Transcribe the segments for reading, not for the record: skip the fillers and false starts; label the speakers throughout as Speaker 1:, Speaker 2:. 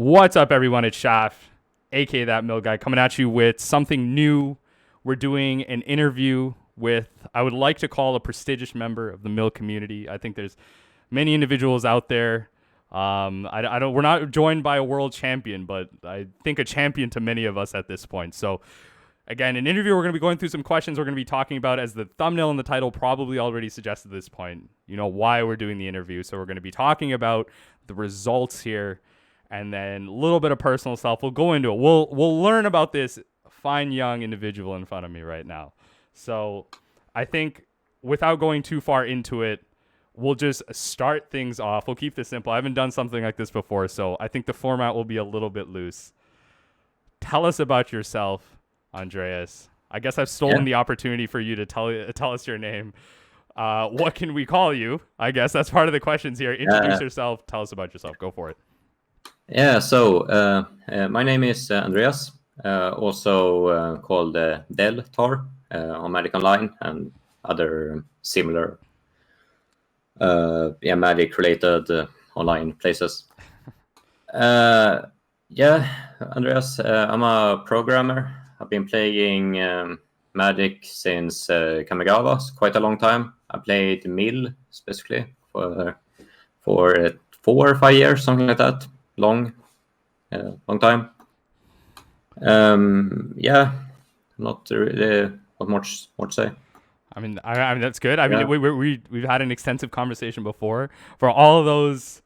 Speaker 1: What's up, everyone? It's Shaf, A.K.A. That Mill Guy, coming at you with something new. We're doing an interview with, I would like to call a prestigious member of the Mill community. I think there's many individuals out there. We're not joined by a world champion, but I think a champion to many of us at this point. So, again, an interview, we're going to be going through some questions we're going to be talking about, as the thumbnail and the title probably already suggested at this point, why we're doing the interview. So we're going to be talking about the results here, and then a little bit of personal stuff. We'll go into it. We'll learn about this fine young individual in front of me right now. So I think without going too far into it, we'll just start things off. We'll keep this simple. I haven't done something like this before, so I think the format will be a little bit loose. Tell us about yourself, Andreas. I guess I've stolen the opportunity for you to tell us your name. What can we call you? I guess that's part of the questions here. Introduce yourself. Tell us about yourself. Go for it.
Speaker 2: Yeah, so my name is Andreas, also called Delthar on Magic Online and other similar Magic-related online places. Andreas, I'm a programmer. I've been playing Magic since Kamigawa, quite a long time. I played Mill, specifically, for 4 or 5 years, something like that. Long time. Not really what much more to say.
Speaker 1: I mean, that's good. I mean, we've had an extensive conversation before. For all of those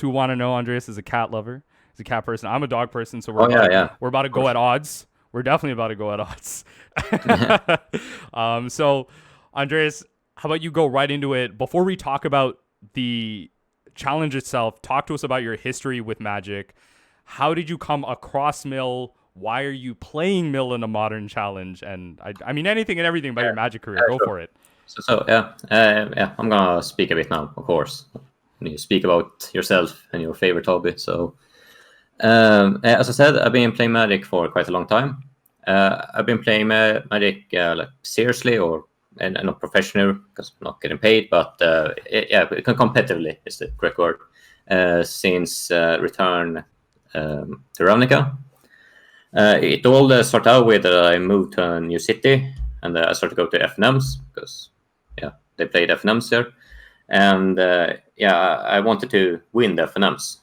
Speaker 1: who want to know, Andreas is a cat lover. He's a cat person. I'm a dog person, so we're about to go at odds. We're definitely about to go at odds. So, Andreas, how about you go right into it? Before we talk about the challenge itself, talk to us about your history with Magic. How did you come across Mill? Why are you playing Mill in a modern challenge? And I mean, anything and everything about your Magic career. Go for it.
Speaker 2: I'm gonna speak a bit now, of course. You speak about yourself and your favorite hobby. So, as I said, I've been playing Magic for quite a long time. I've been playing Magic like seriously, and not professional because I'm not getting paid, but competitively is the correct word. Since return to Ravnica. It all started out with I moved to a new city, and I started to go to FNMs because they played FNMs there, and I wanted to win the FNMs.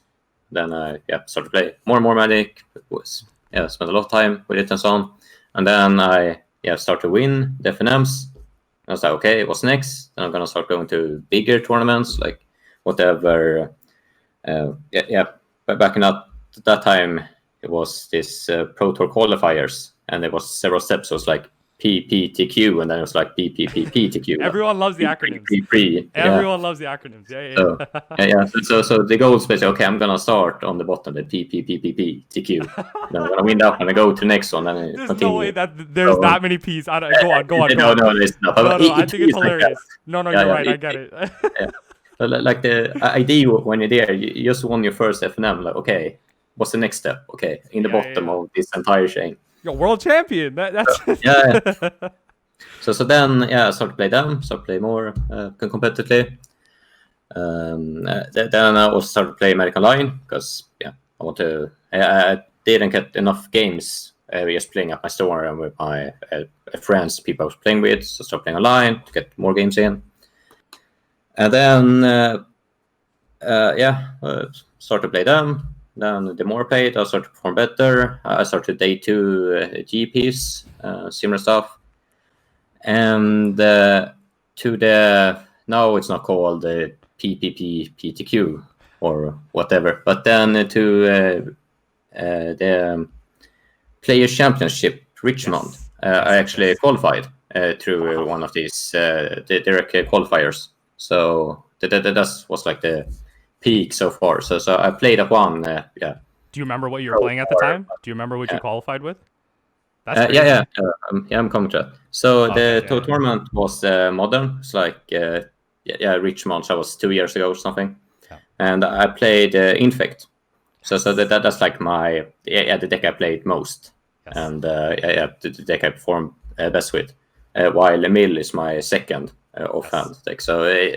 Speaker 2: Then I started to play more and more Magic. Spent a lot of time with it and so on, and then I started to win the FNMs. I was like, okay, what's next? Then I'm gonna start going to bigger tournaments, like whatever. But back in that time, it was this Pro Tour qualifiers, and there was several steps. So it was like PPTQ, and then it was like PPPTQ.
Speaker 1: Everyone loves the acronyms. Everyone loves the acronyms.
Speaker 2: So the goal is basically, okay, I'm gonna start on the bottom, the PPPPTQ. Then I'm gonna win that one. I go to the next one, and
Speaker 1: there's
Speaker 2: continue.
Speaker 1: no way that there's that many P's. Go on.
Speaker 2: No, it's not.
Speaker 1: I think it's hilarious. No, you're right. I get it.
Speaker 2: Like the idea when you're there, you just won your first FNM. Like, okay, what's the next step? Okay, in the bottom of this entire chain.
Speaker 1: You're world champion. That's
Speaker 2: So then I started to play them, started to play more competitively. Then I also started to play Magic Online because I didn't get enough games. Just playing at my store and with my friends, people I was playing with. So I started playing online to get more games in. And then started to play them. Then the more I played, I started to perform better. I started day 2 GPs, similar stuff. And now it's not called the PPPTQ or whatever, but then to the Players Championship Richmond, I actually qualified through one of these the direct qualifiers. So that was like the peak so far. So I played at one.
Speaker 1: Do you remember what you were playing at the time? Do you remember what you qualified with?
Speaker 2: I'm coming to that. So the tournament was modern. It's like Richmond. So that was 2 years ago or something. Yeah. And I played Infect. So that's like my the deck I played most, and the deck I performed best with. While Mill is my second offhand deck. So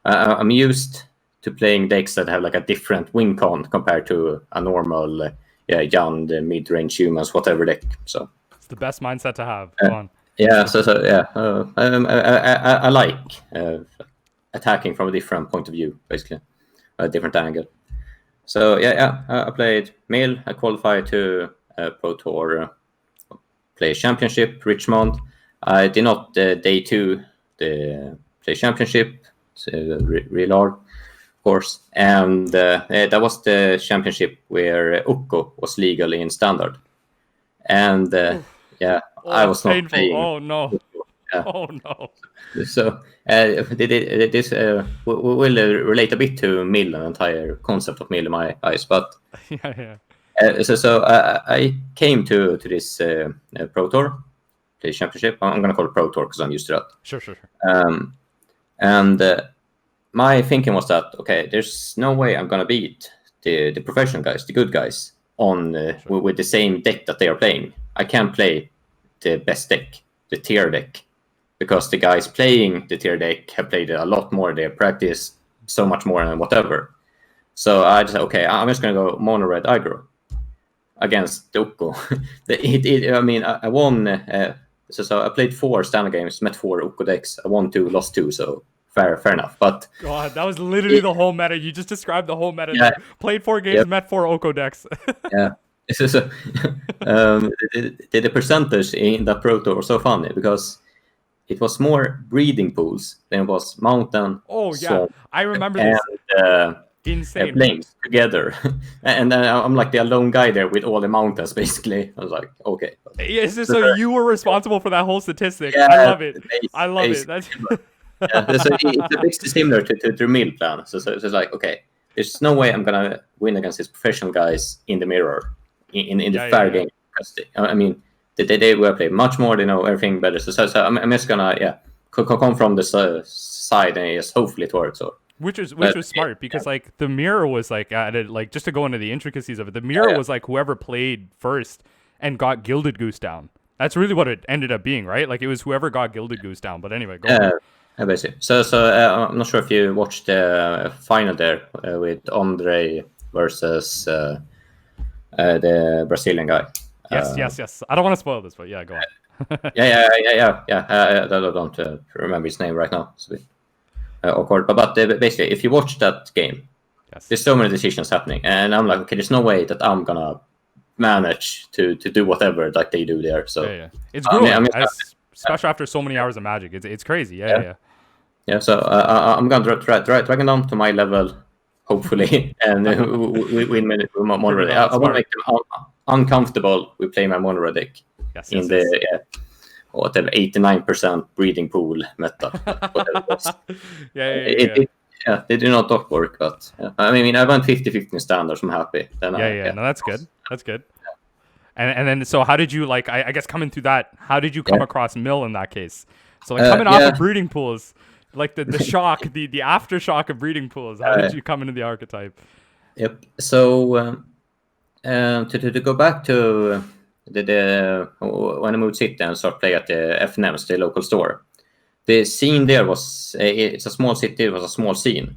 Speaker 2: I'm used to playing decks that have like a different win con compared to a normal young mid-range humans whatever deck. So
Speaker 1: It's the best mindset to have. Go on.
Speaker 2: yeah, I like attacking from a different point of view, basically, a different angle. So I played Mill. I qualified to Pro Tour, play Championship Richmond. I did not day 2 the play Championship, so real hard, of course, and that was the championship where Ukko was legal in Standard, and I was not
Speaker 1: painful.
Speaker 2: playing.
Speaker 1: Oh no.
Speaker 2: Yeah.
Speaker 1: Oh no.
Speaker 2: So this will relate a bit to Mill, an entire concept of Mill in my eyes. But
Speaker 1: yeah.
Speaker 2: So I came to this Pro Tour, the championship. I'm going to call it Pro Tour because I'm used to that.
Speaker 1: Sure.
Speaker 2: And my thinking was that, okay, there's no way I'm going to beat the professional guys, the good guys, on with the same deck that they are playing. I can't play the best deck, the tier deck, because the guys playing the tier deck have played a lot more. They practice so much more and whatever. So I just said, okay, I'm just going to go mono red aggro against Ukko. I won. So I played 4 standard games, met 4 Ukko decks. I won 2, lost 2, so fair enough. But
Speaker 1: God, that was literally the whole meta. You just described the whole meta. Yeah. Played 4 games, met 4 Ukko decks.
Speaker 2: Yeah. So, the percentage in that Pro Tour was so funny because it was more breeding pools than it was mountain.
Speaker 1: Oh yeah, I remember this. Insane.
Speaker 2: Playing together, and then I'm like the alone guy there with all the mountains. Basically, I was like, okay.
Speaker 1: So you were responsible for that whole statistic. Yeah, I love it. I love it. That's
Speaker 2: so it's basically similar to the Mill plan. So it's like, okay, there's no way I'm gonna win against these professional guys in the mirror in the fair game. They were playing much more. They know everything better. So I'm just gonna come from the side and just hopefully it works.
Speaker 1: Which was smart because like the mirror was like added, like just to go into the intricacies of it, the mirror was like whoever played first and got Gilded Goose down. That's really what it ended up being, right? Like it was whoever got Gilded Goose down. But anyway, go on.
Speaker 2: Basically. So I'm not sure if you watched the final there with Andrea versus the Brazilian guy.
Speaker 1: Yes. I don't want to spoil this, but yeah, go on.
Speaker 2: Yeah. I don't remember his name right now. It's a bit awkward. But basically, if you watch that game, there's so many decisions happening, and I'm like, okay, there's no way that I'm gonna manage to do whatever like they do there. So
Speaker 1: it's grueling, especially after so many hours of Magic. It's crazy. Yeah.
Speaker 2: So I'm gonna try drag them down to my level, hopefully, and win mono deck. I want to make them uncomfortable with playing my mono deck in the whatever 89% breeding pool meta. They do not work, but I went 50-50 in standards. I'm happy.
Speaker 1: No, that's good. That's good. And then, so how did you, like, I guess coming through that, how did you come across Mill in that case? So like coming off of breeding pools, like the shock, the aftershock of breeding pools, how did you come into the archetype?
Speaker 2: Yep. So to go back to the when I moved city and started playing at the FNMs, the local store, the scene there was it's a small city. It was a small scene,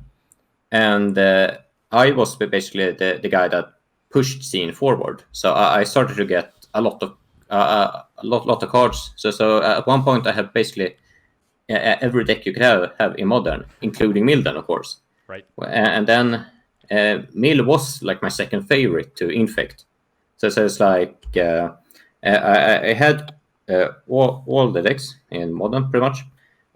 Speaker 2: and I was basically the guy that pushed scene forward. So I started to get a lot of cards. So at one point I had basically every deck you could have in Modern, including Milden, of course.
Speaker 1: Right.
Speaker 2: And then Mill was like my second favorite to infect. So it's like I had all the decks in Modern pretty much.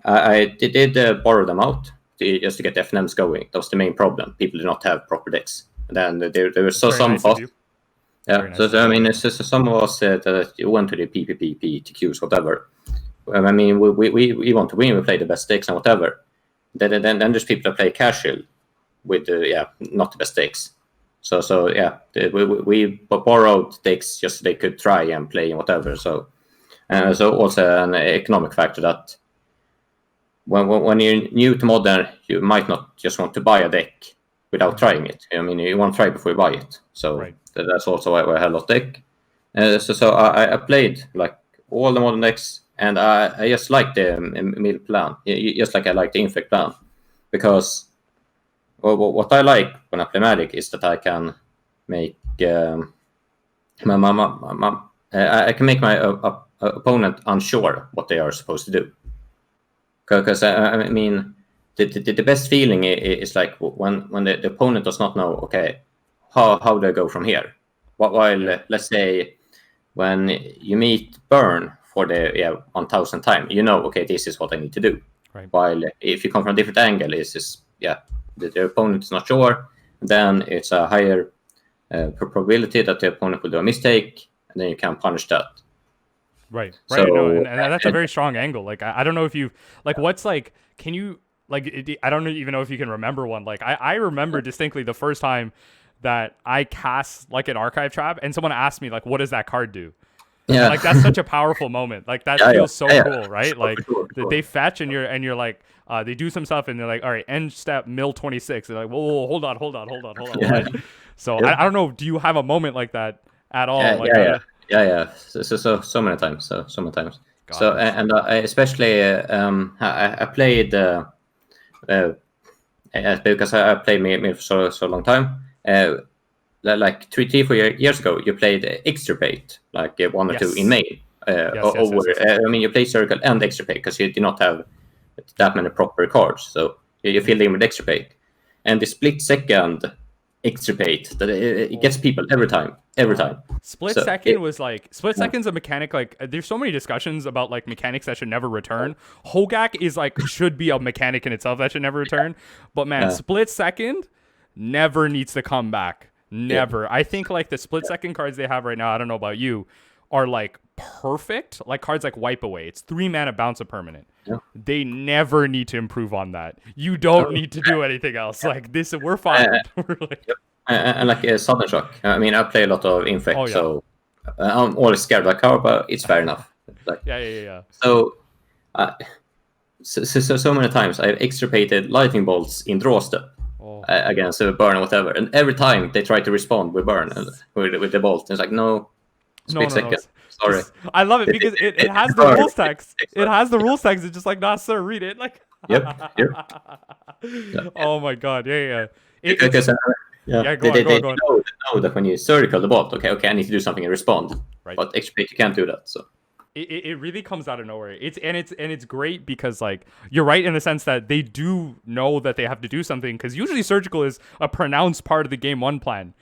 Speaker 2: I did borrow them out just to get FNMs going. That was the main problem. People did not have proper decks. And then there were some of us. Yeah, nice. Some of us that went to the PPP, PTQs, whatever. We want to win. We play the best decks and whatever. Then there's people that play casual with not the best decks. So we borrowed decks just so they could try and play and whatever. So also an economic factor that when you're new to Modern, you might not just want to buy a deck without trying it. You want to try before you buy it. So that's also why I had a lot of deck. So I played like all the Modern decks, and I just like the Mill plan, just like I like the Infect plan, because what I like when I play Magic is that I can make I can make my opponent unsure what they are supposed to do. Because I mean, the best feeling is like when the opponent does not know, okay, how do I go from here? While let's say when you meet Burn for the 1000th time, you know, okay, this is what I need to do.
Speaker 1: Right.
Speaker 2: While if you come from a different angle, the opponent is not sure, then it's a higher probability that the opponent will do a mistake, and then you can punish that.
Speaker 1: Right.
Speaker 2: So,
Speaker 1: No, and that's a very strong angle. Like, I don't know if you like what's like. Can you like? I don't even know if you can remember one. Like, I remember distinctly the first time that I cast like an archive trap, and someone asked me like, "What does that card do?"
Speaker 2: yeah,
Speaker 1: Like that's such a powerful moment. Like that feels so cool, right? Like
Speaker 2: for sure.
Speaker 1: they fetch and you're like, they do some stuff and they're like, all right, end step mill 26. They're like, whoa, hold on.
Speaker 2: Yeah.
Speaker 1: Right? So I don't know. Do you have a moment like that at all?
Speaker 2: Yeah. So many times. So many times.
Speaker 1: God,
Speaker 2: so and especially I played because I played me for so long time. Like 4 years ago, you played Extirpate, like 1 or 2 in main. I mean, you played Circle and Extirpate because you did not have that many proper cards. So you filled in with Extirpate. And the split second Extirpate, that it gets people every time.
Speaker 1: Split second's a mechanic. Like there's so many discussions about like mechanics that should never return. Hogak is like should be a mechanic in itself that should never return. But man, split second never needs to come back. Never. Yeah. I think like the split second cards they have right now, I don't know about you, are like perfect. Like cards like Wipe Away. It's 3 mana bounce a permanent. Yeah. They never need to improve on that. You don't need to do anything else. Like this, we're fine.
Speaker 2: And like Sudden Shock. I mean, I play a lot of Infect, so I'm always scared of that card, but it's fair enough. Like,
Speaker 1: yeah.
Speaker 2: So many times I've extirpated lightning bolts in draw step. Against a burn or whatever, and every time they try to respond with burn with the bolt, it's like no. Sorry.
Speaker 1: I love it because it has the rules text. It has the rules text. It's just like, nah, sir, read it. Like,
Speaker 2: yep.
Speaker 1: Oh my god, yeah.
Speaker 2: They know that when you circle the bolt, okay, I need to do something and respond. Right. But XP you can't do that. So.
Speaker 1: It really comes out of nowhere. It's great because like you're right in the sense that they do know that they have to do something because usually surgical is a pronounced part of the game 1 plan.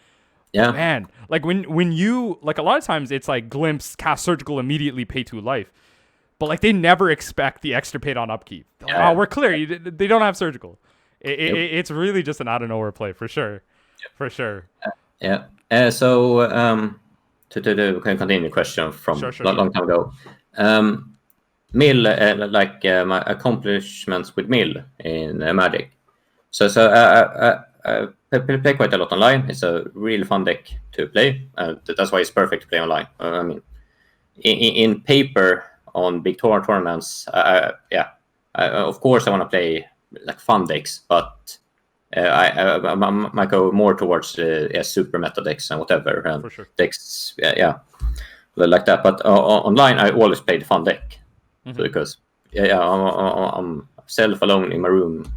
Speaker 1: Yeah, man. Like when you like a lot of times it's like glimpse, cast surgical, immediately pay 2 life, but like they never expect the extirpate on upkeep. Yeah. Oh, we're clear. They don't have surgical. It's really just an out of nowhere play for sure. For sure.
Speaker 2: To continue the question from long time ago. Mill, my accomplishments with Mill in Magic. So I play quite a lot online. It's a really fun deck to play. That's why it's perfect to play online. I mean, in paper on big tournaments, of course I want to play like fun decks, but I might go more towards super meta decks and whatever decks, like that. But online, I always play the fun deck because I'm self alone in my room.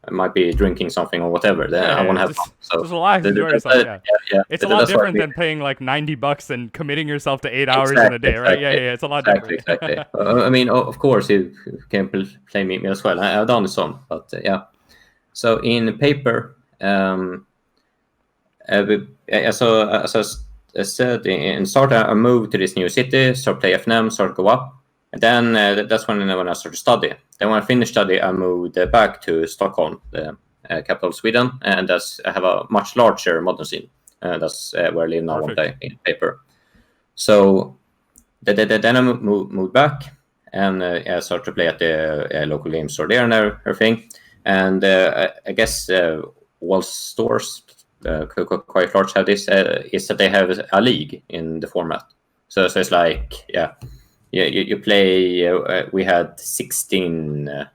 Speaker 2: I might be drinking something or whatever. I want to have fun. So
Speaker 1: just relax, enjoy yourself. It's a lot different than paying like $90 and committing yourself to 8 hours in a day, right? Yeah. It's a lot different.
Speaker 2: Exactly. I mean, of course, you can play me as well. I've done some, but yeah. So in paper, as I said, in start, I moved to this new city, start play FNM, start go up. And then that's when I started to study. Then when I finished study, I moved back to Stockholm, the capital of Sweden, and I have a much larger modern scene. That's where I live now one day in paper. So then I moved back, and I started to play at the local game store there and everything. And I guess all stores quite large have this is that they have a league in the format. So it's like you play. We had 16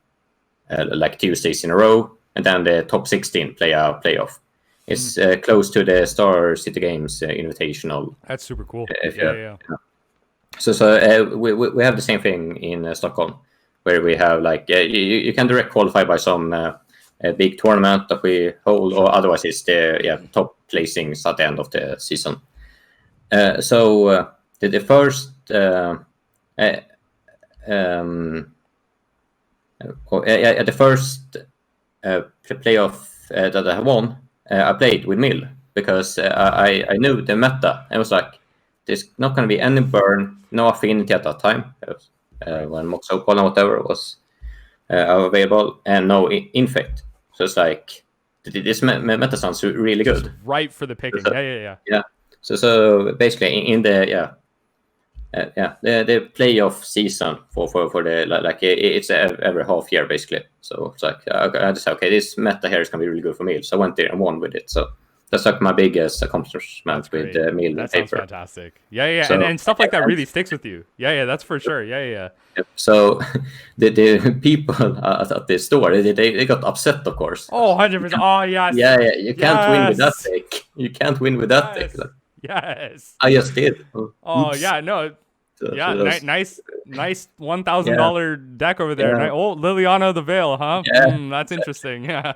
Speaker 2: like Tuesdays in a row, and then the top 16 play a playoff. It's close to the Star City Games Invitational.
Speaker 1: That's super cool.
Speaker 2: So we have the same thing in Stockholm, where we have like you can direct qualify by some a big tournament that we hold, or otherwise it's the top placings at the end of the season. So the first the first playoff that I won, I played with Mill because I knew the meta. I was like, there's not going to be any burn, no affinity at that time when Mox Opal and whatever was available, and no infect. So it's like, this meta sounds really good.
Speaker 1: Right for the picking.
Speaker 2: So,
Speaker 1: yeah.
Speaker 2: So basically in the the playoff season for the like it's every half year basically. So it's like I just said, okay, this meta here is gonna be really good for Mill. So I went there and won with it. So that's like my biggest accomplishment with Mill.
Speaker 1: That sounds fantastic. Yeah. So, and stuff like that really sticks with you. Yeah, that's for sure. Yeah.
Speaker 2: So the people at the store, they got upset, of course.
Speaker 1: Oh, 100%. Oh, yes.
Speaker 2: Yeah. You can't win with that deck. You can't win with that deck. Like,
Speaker 1: yes.
Speaker 2: I just did.
Speaker 1: Oh, yeah, no. So nice $1,000 deck over there.
Speaker 2: Yeah.
Speaker 1: Oh, Liliana of the Veil, huh?
Speaker 2: Yeah.
Speaker 1: That's interesting. Yeah.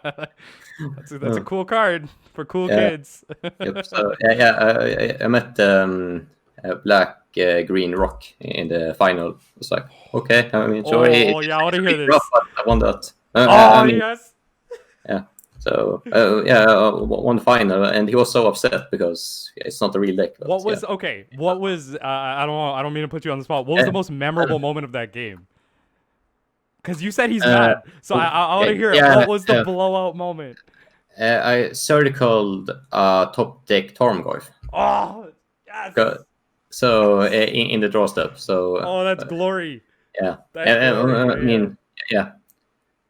Speaker 1: That's a cool card for cool kids.
Speaker 2: So I met Black Green Rock in the final. It's like, okay, I mean, sorry.
Speaker 1: I want to hear this.
Speaker 2: Rough, but I won that.
Speaker 1: Yes.
Speaker 2: Yeah. So won the final, and he was so upset because it's not a real deck. But,
Speaker 1: What was I don't mean to put you on the spot. What was the most memorable moment of that game? Because you said he's mad, so I want to hear it. What was the blowout moment?
Speaker 2: I circled top deck Tormgoyf.
Speaker 1: Oh, yes.
Speaker 2: So in the draw step. So
Speaker 1: that's glory.
Speaker 2: Yeah. I mean, yeah.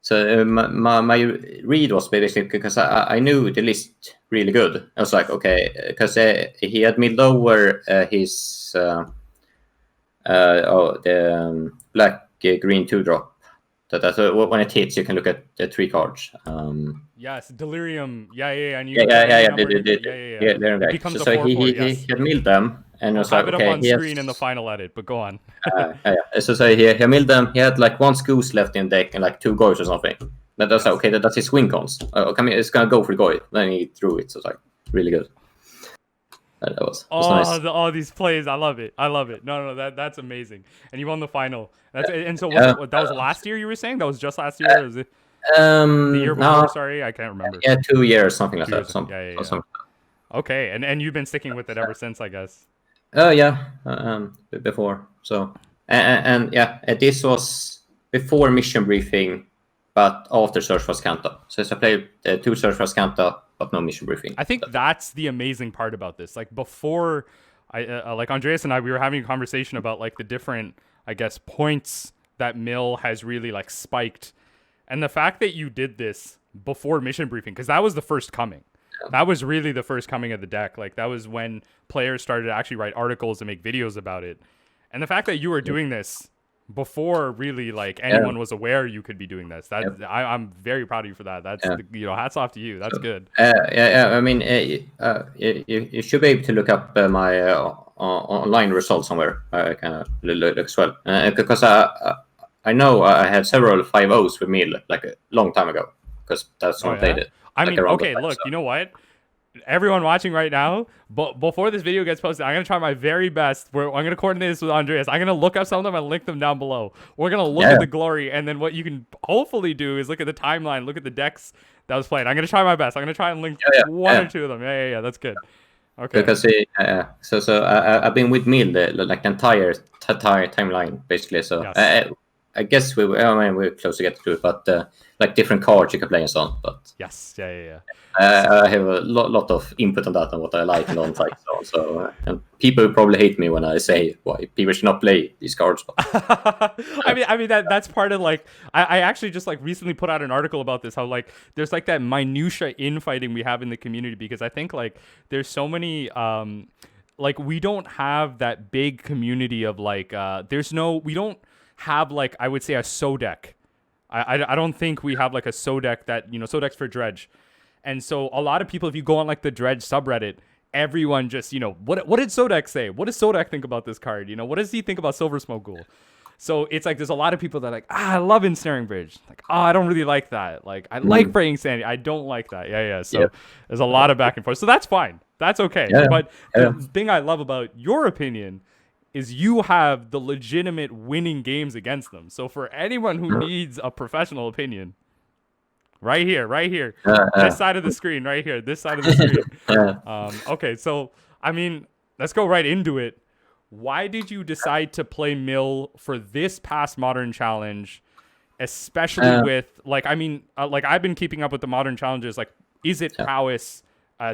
Speaker 2: So my read was basically because I knew the list really good. I was like, okay, because he had me lower his the black green 2-drop. That when it hits, you can look at the 3 cards.
Speaker 1: Yes, Delirium. Yeah. And
Speaker 2: Delirium.
Speaker 1: It becomes
Speaker 2: so he had milled them, and I was like,
Speaker 1: okay.
Speaker 2: Okay,
Speaker 1: have it up on screen in the final edit, but go on.
Speaker 2: So he milled them. He had like 1 Scoos left in deck and like 2 Goys or something. That's okay. That's his win cons. Okay, it's gonna go for Goy. Then he threw it. So it's like really good. That was nice.
Speaker 1: All these plays, I love it. No, that's amazing. And you won the final. And so that was last year. You were saying that was just last year. Or was it the year before? Sorry, I can't remember.
Speaker 2: Yeah, 2 years, something like that.
Speaker 1: Yeah. Okay, and you've been sticking with it ever since, I guess.
Speaker 2: Oh yeah, before. So and this was before mission briefing, but after Search for Scanta. So I played 2 Search for Scanta, but no mission briefing.
Speaker 1: I think that's the amazing part about this. Like before, like Andreas and I, we were having a conversation about like the different, I guess, points that Mill has really like spiked, and the fact that you did this before mission briefing, because that was the first coming. That was really the first coming of the deck. Like that was when players started to actually write articles and make videos about it. And the fact that you were doing this before really like anyone was aware you could be doing this, I'm very proud of you for that. That's hats off to you. That's good.
Speaker 2: I mean, you should be able to look up my online results somewhere. I kind of look as well because I know I had several 5-0s with me like a long time ago because that's when I played it.
Speaker 1: I mean, okay, look, you know what? Everyone watching right now, but before this video gets posted, I'm going to try my very best. I'm going to coordinate this with Andreas. I'm going to look up some of them and link them down below. We're going to look at the glory, and then what you can hopefully do is look at the timeline, look at the decks that was played. I'm going to try my best. I'm going to try and link one or 2 of them. Yeah, that's good. Okay.
Speaker 2: Because so I've been with Mill like the entire timeline, basically. So I guess we're close to get to it, but like different cards you can play and so on. But
Speaker 1: yes, yeah.
Speaker 2: I have a lot of input on that and what I like and don't like. So and people probably hate me when I say why people should not play these cards.
Speaker 1: I mean that's part of like I actually just like recently put out an article about this, how like there's like that minutia infighting we have in the community, because I think like there's so many like we don't have that big community of like we don't have like I would say a Sodec. I don't think we have like a Sodec that Sodec's for Dredge. And so a lot of people, if you go on like the Dredge subreddit, everyone just, what did Sodec say? What does Sodec think about this card? What does he think about Silver Smoke Ghoul? So it's like there's a lot of people that are like, I love Ensnaring Bridge. Like, oh, I don't really like that. Like, I like Fraying Sanity. I don't like that. Yeah. So there's a lot of back and forth. So that's fine. That's okay.
Speaker 2: Yeah.
Speaker 1: But the thing I love about your opinion is you have the legitimate winning games against them. So for anyone who needs a professional opinion, right here, this side of the screen, right here, this side of the screen. Okay, so I mean, let's go right into it. Why did you decide to play Mill for this past Modern Challenge, especially with like I've been keeping up with the Modern Challenges. Like, is it prowess?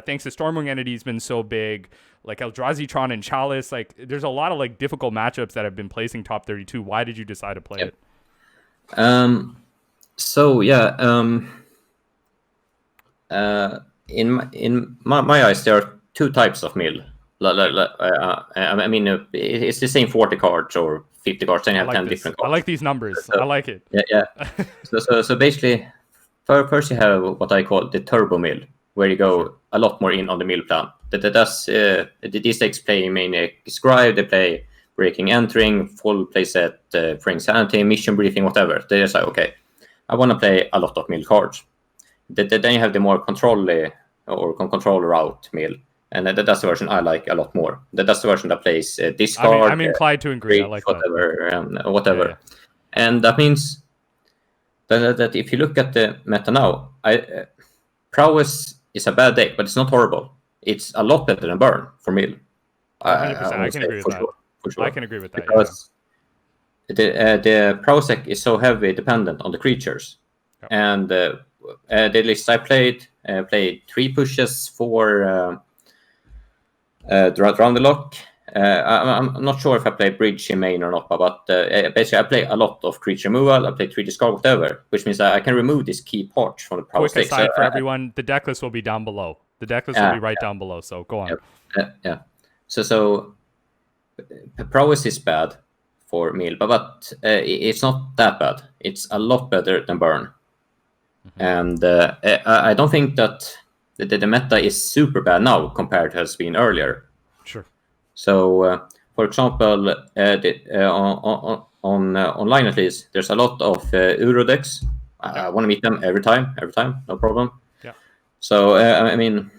Speaker 1: Thanks to Stormwing Entity's been so big. Like Eldrazi-tron and Chalice, like there's a lot of like difficult matchups that have been placing top 32. Why did you decide to play it?
Speaker 2: So yeah, in my eyes, there are two types of mill. I mean, it's the same 40 cards or 50 cards, then you have 10 different cards.
Speaker 1: I like these numbers.
Speaker 2: So,
Speaker 1: I like it.
Speaker 2: Yeah. so basically, first you have what I call the turbo mill, where you go a lot more in on the mill plan. These decks play mainly Scribe, they play Breaking Entering, full playset, Fraying Sanity, Mission Briefing, whatever. They just like, okay, I want to play a lot of mill cards. Then you have the more controller out mill. And that's the version I like a lot more. That's the version that plays discard.
Speaker 1: I'm inclined to agree. I like
Speaker 2: whatever. Yeah. And that means that if you look at the meta now, prowess is a bad deck, but it's not horrible. It's a lot better than burn for mill.
Speaker 1: 100%. I can agree with that.
Speaker 2: For sure.
Speaker 1: I can agree with that.
Speaker 2: Because the prowess deck is so heavy dependent on the creatures. Yep. And the list I played 3 pushes for Round the Lock. I'm not sure if I play Bridge in main or not, but basically I play a lot of creature removal. I play 3 discard, whatever, which means I can remove these key parts from the prowess deck.
Speaker 1: Quick aside for everyone, the deck list will be down below. The deck list will be right down below, so go on.
Speaker 2: Yeah. So prowess is bad for mill, but it's not that bad. It's a lot better than burn. And I don't think that the meta is super bad now compared to has been earlier.
Speaker 1: Sure.
Speaker 2: So, for example, on online at least, there's a lot of Uro decks. I want to meet them every time, no problem.
Speaker 1: Yeah.
Speaker 2: So I mean,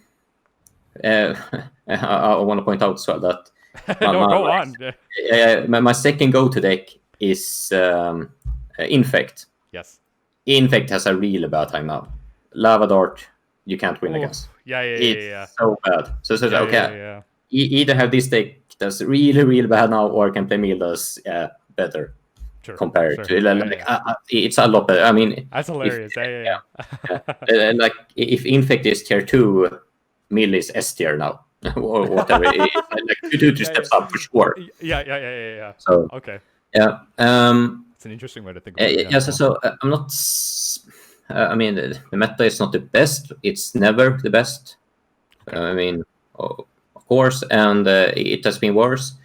Speaker 2: I want to point out as well that
Speaker 1: go on.
Speaker 2: My second go-to deck is Infect.
Speaker 1: Yes.
Speaker 2: Infect has a really bad time now. Lava Dart, you can't win against.
Speaker 1: Yeah.
Speaker 2: It's so bad. So okay. Either have this deck that's really, really bad now, or can play mill that's better.
Speaker 1: Sure,
Speaker 2: compared to it's a lot better. I mean,
Speaker 1: that's hilarious.
Speaker 2: Like if Infect is tier 2, mill is S tier now. Or whatever. It's like 2 steps up for sure.
Speaker 1: Yeah.
Speaker 2: So
Speaker 1: okay.
Speaker 2: Yeah.
Speaker 1: It's an interesting way to think about it.
Speaker 2: So I'm not. I mean, the meta is not the best. It's never the best. Okay. I mean, of course, and it has been worse.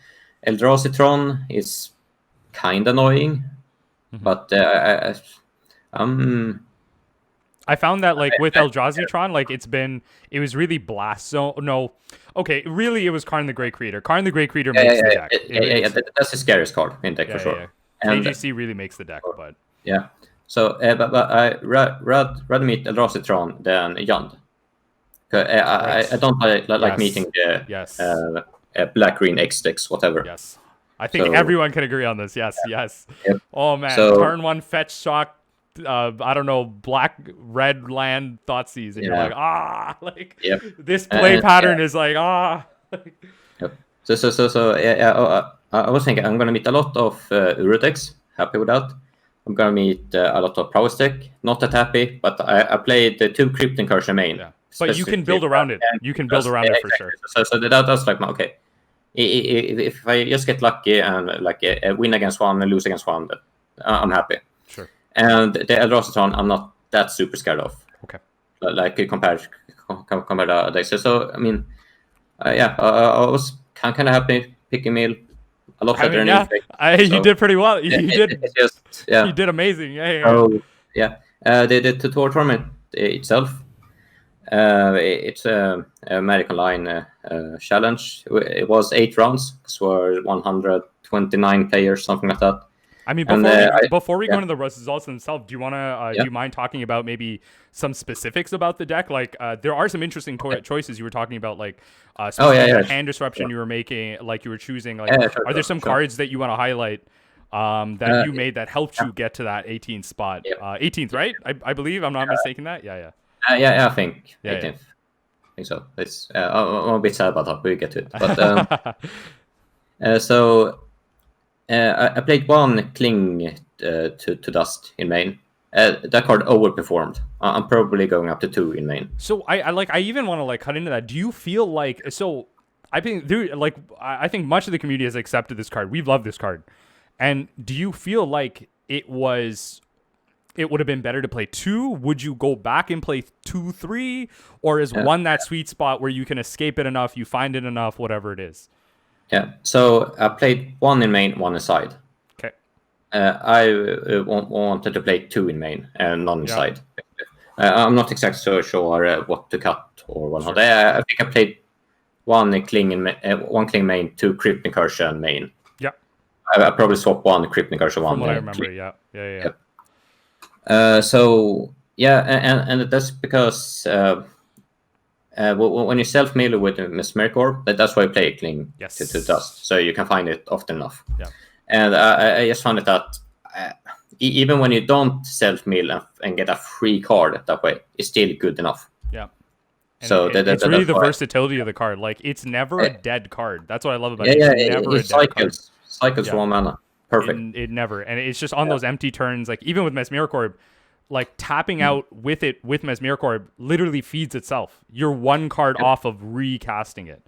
Speaker 2: Eldrazi-tron is kind of annoying, but
Speaker 1: I found that like with Eldrazi-tron, like it was really blast. So no, okay, really it was Karn the Great Creator. Karn the Great Creator makes the deck.
Speaker 2: That's the scariest card in deck for sure.
Speaker 1: Yeah. KGC really makes the deck, but
Speaker 2: yeah. So, but I rather meet Eldrazi-tron than Yund. I don't like meeting the black-green X decks, whatever.
Speaker 1: Yes. I think everyone can agree on this. Yes.
Speaker 2: Yep.
Speaker 1: Oh man, turn 1 fetch shock. I don't know, black-red land Thoughtseize, and you're like this play pattern is like
Speaker 2: Yep. So I was thinking I'm gonna meet a lot of Uro decks. Happy with that. I'm gonna meet a lot of prowess deck. Not that happy, but I played 2 Crypt Incursion main.
Speaker 1: Yeah. But you can build around it. You can build around it for sure.
Speaker 2: So that's like okay. If I just get lucky and win against one and lose against one, I'm happy.
Speaker 1: Sure.
Speaker 2: And the Eldrazi-tron, I'm not that super scared of.
Speaker 1: Okay.
Speaker 2: Like compared to decks. So I mean, I was kind of happy picking mill. A lot better than Infect.
Speaker 1: You did pretty well. You did.
Speaker 2: You
Speaker 1: did amazing.
Speaker 2: Yeah. The tutorial tournament itself. It's a Magic Online challenge. It was 8 rounds, because we're 129 players, something like that.
Speaker 1: I mean,
Speaker 2: And
Speaker 1: before we go into the results themselves, do you want to do you mind talking about maybe some specifics about the deck? Like, there are some interesting choices you were talking about, like specific hand disruption you were making, like you were choosing. Like, are there some cards that you want to highlight that you made that helped you get to that 18th spot? 18th, right? I believe I'm not mistaken. That
Speaker 2: I think 18th. I think so. It's I'm a bit sad about that, but we get to it. But so. I played one Cling to Dust in main. That card overperformed. I'm probably going up to 2 in main.
Speaker 1: So I even want to like cut into that. Do you feel like so? I think I think much of the community has accepted this card. We've loved this card, and do you feel like it would have been better to play 2? Would you go back and play 2, 3, or is 1 that sweet spot where you can escape it enough, you find it enough, whatever it is?
Speaker 2: Yeah, so I played 1 in main, 1 inside.
Speaker 1: Okay.
Speaker 2: I wanted to play 2 in main and none inside. I'm not exactly sure what to cut or whatnot. Sure. I think I played 1 Cling main, 2 Crypt Incursion main.
Speaker 1: Yeah.
Speaker 2: I probably swapped 1 Crypt Incursion, 1.
Speaker 1: From what I remember, yeah.
Speaker 2: So and that's because. When you self-mill with Mesmeric Orb, that's why you play Cling to Dust, so you can find it often enough.
Speaker 1: Yeah.
Speaker 2: And I just found it that even when you don't self-mill and get a free card that way, it's still good enough.
Speaker 1: Yeah. And
Speaker 2: so
Speaker 1: it's really the versatility of the card. Like, it's never a dead card. That's what I love about it. It's never a dead card.
Speaker 2: Cycles for 1 mana. Perfect.
Speaker 1: It never. And it's just on those empty turns, like even with Mesmeric Orb, like tapping out with Mesmeric Orb literally feeds itself. You're 1 card off of recasting it,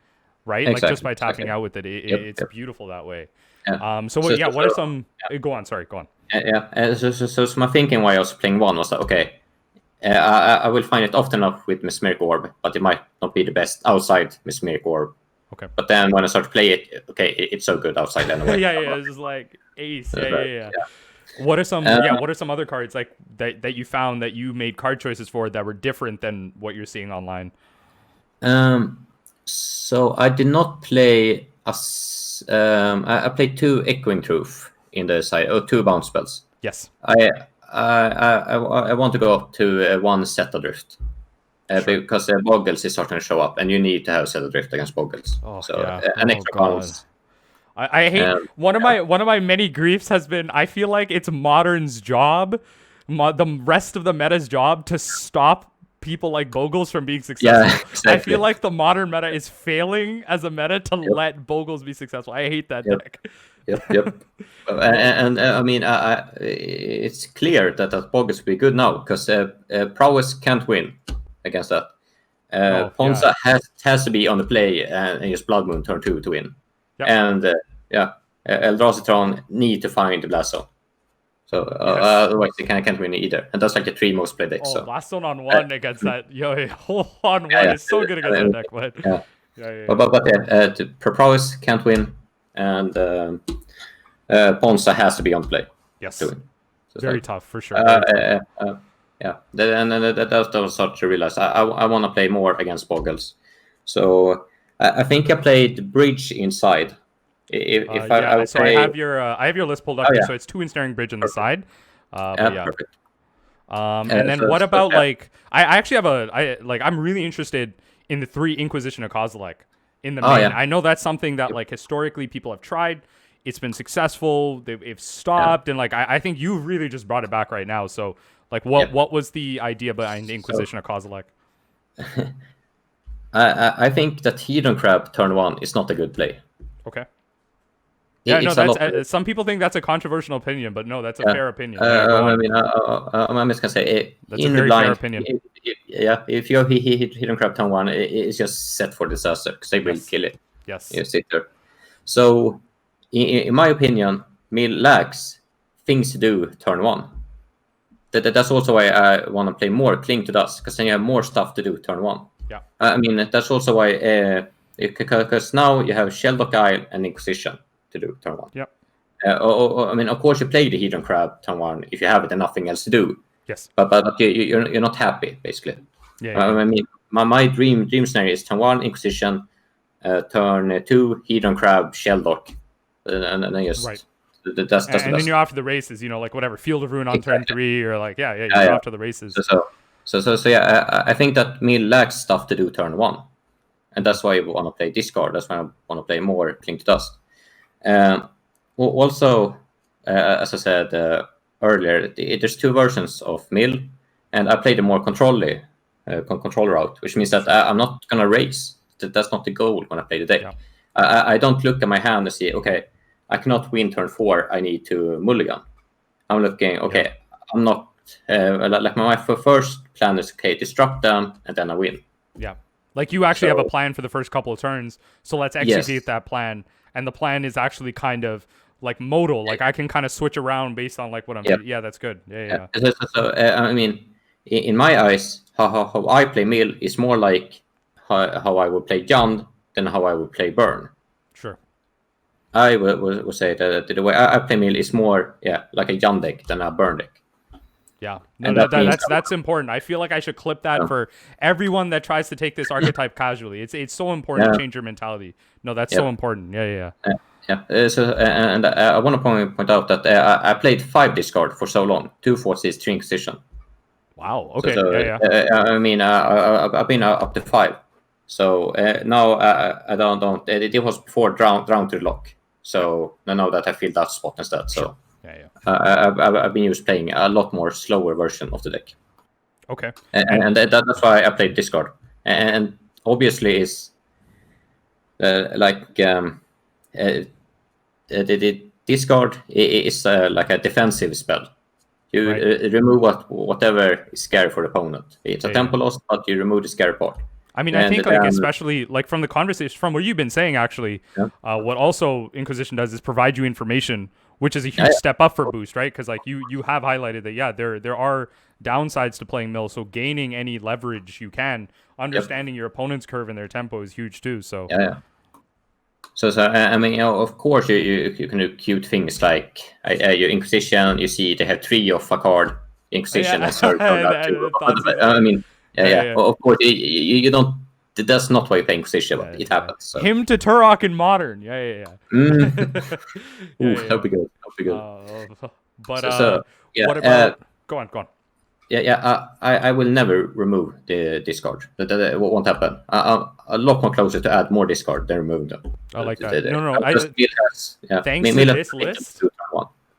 Speaker 1: right?
Speaker 2: Exactly.
Speaker 1: Like just by tapping out with it. It's beautiful that way. So what are some? Go on. Sorry, go on.
Speaker 2: So my thinking why I was playing 1 was that I will find it often enough with Mesmeric Orb, but it might not be the best outside Mesmeric Orb.
Speaker 1: Okay.
Speaker 2: But then when I start to play it, it's so good outside anyway.
Speaker 1: It's just like ace. Yeah. What are some what are some other cards like that you found that you made card choices for that were different than what you're seeing online?
Speaker 2: So I did not play I played 2 Echoing Truth in the side, 2 bounce spells.
Speaker 1: Yes.
Speaker 2: I want to go up to 1 Set Adrift. Because Boggles is starting to show up, and you need to have Set Adrift against Boggles. An extra bounce.
Speaker 1: I hate one of my many griefs has been I feel like it's Modern's job, the rest of the meta's job to stop people like Bogles from being successful.
Speaker 2: Yeah, exactly.
Speaker 1: I feel like the Modern meta is failing as a meta to let Bogles be successful. I hate that deck.
Speaker 2: Yep. And I mean, it's clear that Boggles will be good now because Prowess can't win against that. Ponza has to be on the play and use Blood Moon turn 2 to win. Yep. And Eldrazi need to find the Blast Zone. So otherwise they can't win either. And that's like the 3 most played decks.
Speaker 1: Blast Zone on 1 against that. Hole on 1 is so good against that deck.
Speaker 2: But Prowess can't win, and Ponza has to be on play.
Speaker 1: Yes.
Speaker 2: To win. So
Speaker 1: very tough for sure.
Speaker 2: And that was start to realize I want to play more against Boggles. So I think I played Bridge inside.
Speaker 1: I have your list pulled up here. So it's 2 Ensnaring Bridge on the side.
Speaker 2: Perfect.
Speaker 1: And then what about like I actually have I'm really interested in the 3 Inquisition of Kozilek in the main. I know that's something that like historically people have tried. It's been successful. They've stopped, and like I think you've really just brought it back right now. So like what was the idea behind the Inquisition of Kozilek?
Speaker 2: I think that Hedron Crab turn 1 is not a good play.
Speaker 1: Okay. Yeah, that's some people think that's a controversial opinion, but no, that's a fair opinion.
Speaker 2: I'm just gonna say
Speaker 1: that's a very fair opinion.
Speaker 2: If you Hedron Crab turn 1, it's just set for disaster because they will kill it.
Speaker 1: Yes.
Speaker 2: You sit there. So, in my opinion, Mill lacks things to do turn 1. That's also why I want to play more Cling to Dust, because then you have more stuff to do turn 1.
Speaker 1: Yeah.
Speaker 2: I mean, that's also why, because now you have Shelldock Isle and Inquisition to do turn 1.
Speaker 1: Yep.
Speaker 2: I mean, of course, you play the Hedron Crab turn 1 if you have it and nothing else to do.
Speaker 1: Yes.
Speaker 2: But you're not happy, basically.
Speaker 1: Yeah.
Speaker 2: I mean, my dream scenario is turn 1 Inquisition, turn 2 Hedron Crab, Shelldock, and then just That's the
Speaker 1: And then
Speaker 2: best.
Speaker 1: you're off to the races, like whatever, Field of Ruin on turn 3, or like, you're off to the races.
Speaker 2: So yeah, I think that Mill lacks stuff to do turn 1. And that's why I want to play Discard. That's why I want to play more Cling to Dust. Also, as I said earlier, there's 2 versions of Mill, and I play the more control route, which means that I'm not going to race. That's not the goal when I play the deck.
Speaker 1: Yeah.
Speaker 2: I don't look at my hand and see, okay, I cannot win turn 4, I need to mulligan. I'm looking, okay, I'm not, like my first plan is, okay, disrupt them, and then I win.
Speaker 1: Yeah. Like you actually have a plan for the first couple of turns, so let's execute that plan. And the plan is actually kind of like modal. Like I can kind of switch around based on like what I'm doing. Yeah, that's good. Yeah.
Speaker 2: So I mean, in my eyes, how I play Mill is more like how I would play Jund than how I would play Burn.
Speaker 1: Sure.
Speaker 2: I would say that the way I play Mill is more, like a Jund deck than a Burn deck.
Speaker 1: Yeah, no, that's important. I feel like I should clip that for everyone that tries to take this archetype casually. It's so important to change your mentality. No, that's so important. Yeah.
Speaker 2: So and I want to point out that I played 5 discard for so long, 2 forces, 3 Inquisition.
Speaker 1: Wow. Okay.
Speaker 2: I mean, I've been up to 5. So now I don't. It was before drown to the lock. So now that I feel that spot instead. So. Sure. I've been used playing a lot more slower version of the deck.
Speaker 1: Okay.
Speaker 2: And that's why I played Discard. And obviously is the Discard is like a defensive spell. You remove whatever is scary for the opponent. It's a tempo loss, but you remove the scary part.
Speaker 1: I mean, I think especially like from the conversation, from what you've been saying, actually, what also Inquisition does is provide you information, which is a huge step up for boost, right? Because like you have highlighted that there are downsides to playing Mill, so gaining any leverage you can, understanding your opponent's curve and their tempo is huge too. So
Speaker 2: So I mean, of course you can do cute things like your Inquisition. You see they have 3 of a card, Inquisition and Circle. I mean, of course you don't. That's not why you play Inquisition, but it happens. So.
Speaker 1: Him to Turok in Modern. Yeah.
Speaker 2: That'd be good.
Speaker 1: But what about? Go on.
Speaker 2: I will never remove the discard. That won't happen. I'm a lot more closer to add more discard than remove them.
Speaker 1: I like that. No.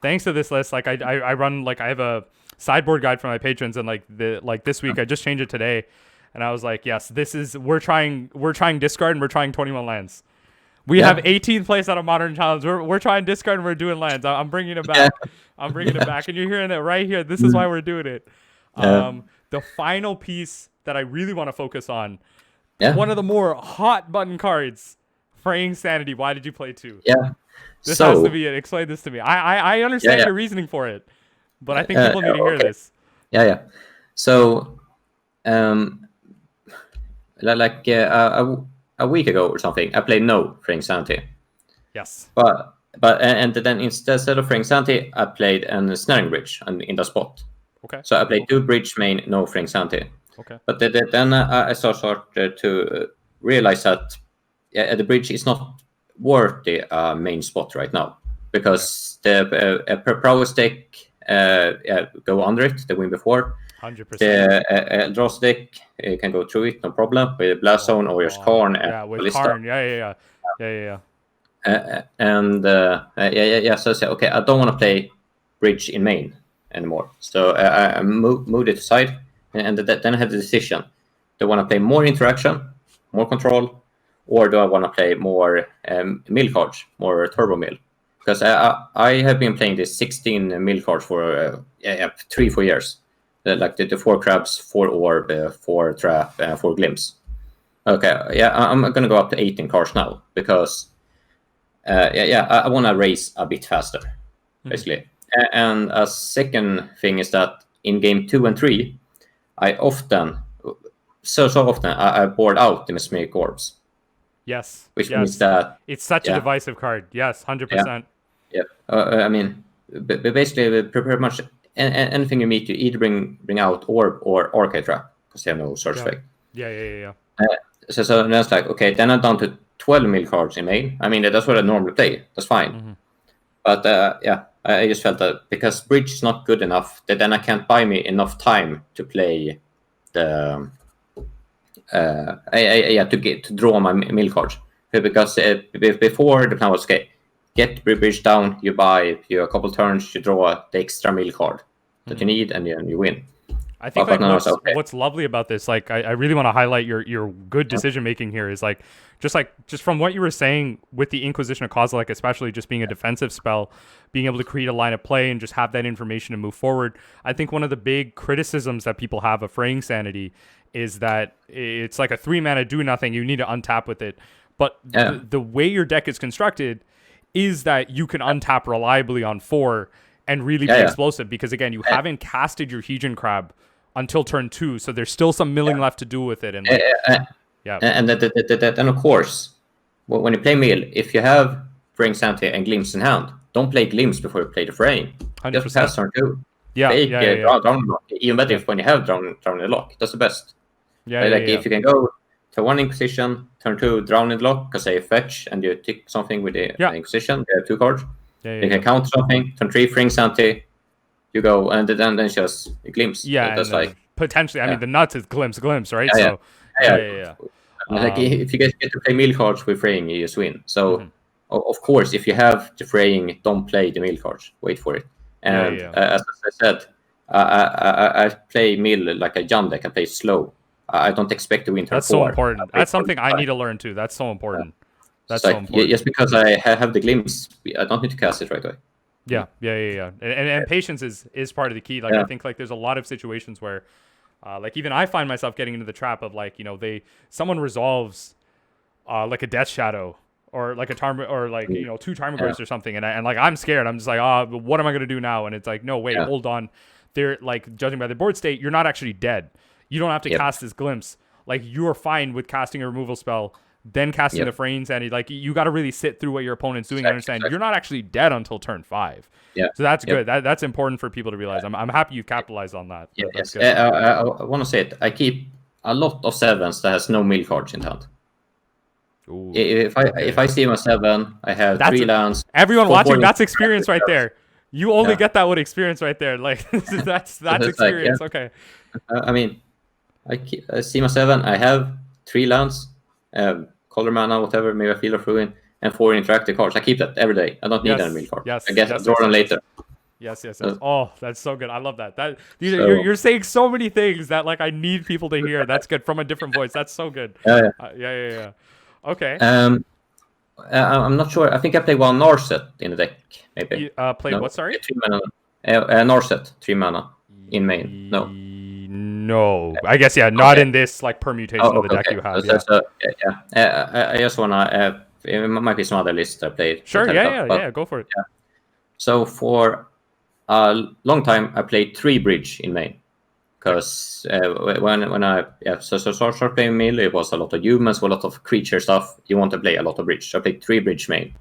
Speaker 1: Thanks to this list, like I run, like I have a sideboard guide for my patrons, and like this week I just changed it today. And I was like, yes, we're trying discard, and we're trying 21 lands. We have 18th place out of Modern Challenge. We're trying discard, and we're doing lands. I'm bringing it back. I'm bringing it back, and you're hearing it right here. This is why we're doing it. The final piece that I really want to focus on, one of the more hot button cards, Fraying Sanity. Why did you play 2? This has to be it. Explain this to me. I understand your reasoning for it, but I think people need to hear this.
Speaker 2: So, like a week ago or something, I played no Fraying Sanity.
Speaker 1: Yes.
Speaker 2: But then instead of Fraying Sanity, I played a Snaring Bridge in the spot.
Speaker 1: Okay.
Speaker 2: So I played 2 Bridge main, no Fraying Sanity.
Speaker 1: Okay.
Speaker 2: But then I started to realize that the Bridge is not worth the main spot right now, because the prowess deck go under it, the win before.
Speaker 1: 100%.
Speaker 2: The Dross deck can go through it, no problem, with Blast Zone or just Karn.
Speaker 1: With Karn. Yeah.
Speaker 2: So okay, I don't want to play Bridge in main anymore. So I moved it aside, and then I had the decision: do I want to play more interaction, more control, or do I want to play more mill cards, more turbo mill? Because I have been playing this 16 mill cards for 3-4 years. Like the 4 crabs, 4 orb, 4 trap, 4 glimpse. Okay, I'm gonna go up to 18 cards now, because I want to race a bit faster, basically. And a second thing is that in game 2 and 3, I often board out the mesmeric orbs.
Speaker 1: Yes.
Speaker 2: Which means that
Speaker 1: it's such a divisive card. Yes, 100%.
Speaker 2: I mean, basically, pretty much anything you meet, you either bring out orb or arcade trap, because they have no search effect.
Speaker 1: Yeah.
Speaker 2: So that's like, okay, then I'm down to 12 mill cards in main. I mean, that's what I normally play. That's fine. But yeah, I just felt that because bridge is not good enough, that then I can't buy me enough time to play the to draw my mill cards. Because before the plan was, okay, get bridge down, you buy you a couple turns, you draw the extra mill card that you need, and you win.
Speaker 1: I think
Speaker 2: But
Speaker 1: like
Speaker 2: now
Speaker 1: what's lovely about this, like I really want to highlight your good decision making here, is like just from what you were saying with the Inquisition of Kozilek, especially just being a defensive spell, being able to create a line of play and just have that information to move forward. I think one of the big criticisms that people have of Fraying Sanity is that it's like a 3-mana do nothing. You need to untap with it, but the way your deck is constructed is that you can untap reliably on 4 and really be explosive, because again, you haven't casted your Hegian Crab until turn 2, so there's still some milling left to do with it. And
Speaker 2: and of course, when you play Mill, if you have Fraying Sanity and Glimpse in hand, don't play Glimpse before you play the Fraying.
Speaker 1: 100%.
Speaker 2: Just pass turn 2. Drown Lock. Even better when you have Drown in the Lock. That's the best. If you can go to 1 Inquisition, turn 2, Drown in the Lock, because they fetch and you tick something with the Inquisition, they have 2 cards. You can counter something, turn 3, Fraying Sanity, you go, and then just Glimpse.
Speaker 1: Yeah, that's like potentially. I mean, the nuts is glimpse, right?
Speaker 2: Like if you get to play mill cards with Fraying, you just win. So of course, if you have the Fraying, don't play the mill cards. Wait for it. And as I said, I play mill like a Jan deck. I play slow. I don't expect to win turn 4.
Speaker 1: That's so important. That's something I need to learn too. That's so important. That's so important.
Speaker 2: Just because I have the Glimpse, I don't need to cast it right away.
Speaker 1: And patience is part of the key. Like I think like there's a lot of situations where like even I find myself getting into the trap of like, someone resolves like a Death Shadow or like a Tarmogoyf or like 2 Tarmogoyfs or something, and like I'm scared. I'm just like, what am I gonna do now? And it's like, no, wait, hold on. They're like, judging by the board state, you're not actually dead. You don't have to cast this Glimpse. Like you are fine with casting a removal spell, then casting the Fraying Sanity. Like you got to really sit through what your opponent's doing and understand you're not actually dead until turn 5. So that's good. That's important for people to realize. I'm happy you've capitalized on that.
Speaker 2: I want to say it. I keep a lot of 7s that has no mill cards in hand.
Speaker 1: Ooh,
Speaker 2: if I see him a 7, I have 3 lands.
Speaker 1: Everyone watching, that's experience right there. You only get that with experience right there. Like that's experience. Okay.
Speaker 2: I mean, I see my 7. I have 3 lands. Color mana, whatever, maybe I feel of ruin, and 4 interactive cards. I keep that every day. I don't need any mill cards. I guess I'll draw them later.
Speaker 1: Yes. Oh, that's so good. I love that. You're saying so many things that like I need people to hear. That's good from a different voice. That's so good. Yeah. Okay.
Speaker 2: I'm not sure. I think I play 1 Narset in the deck. Maybe.
Speaker 1: You, played what? Sorry.
Speaker 2: 3 mana. Narset, 3 mana in main.
Speaker 1: No, I guess not in this like permutation of the deck you have.
Speaker 2: I just wanna. It might be some other list I played.
Speaker 1: Sure, go for it.
Speaker 2: So for a long time, I played 3 bridge in main, because when I started playing mill, it was a lot of humans, a lot of creature stuff. You want to play a lot of bridge. So I played 3 bridge main,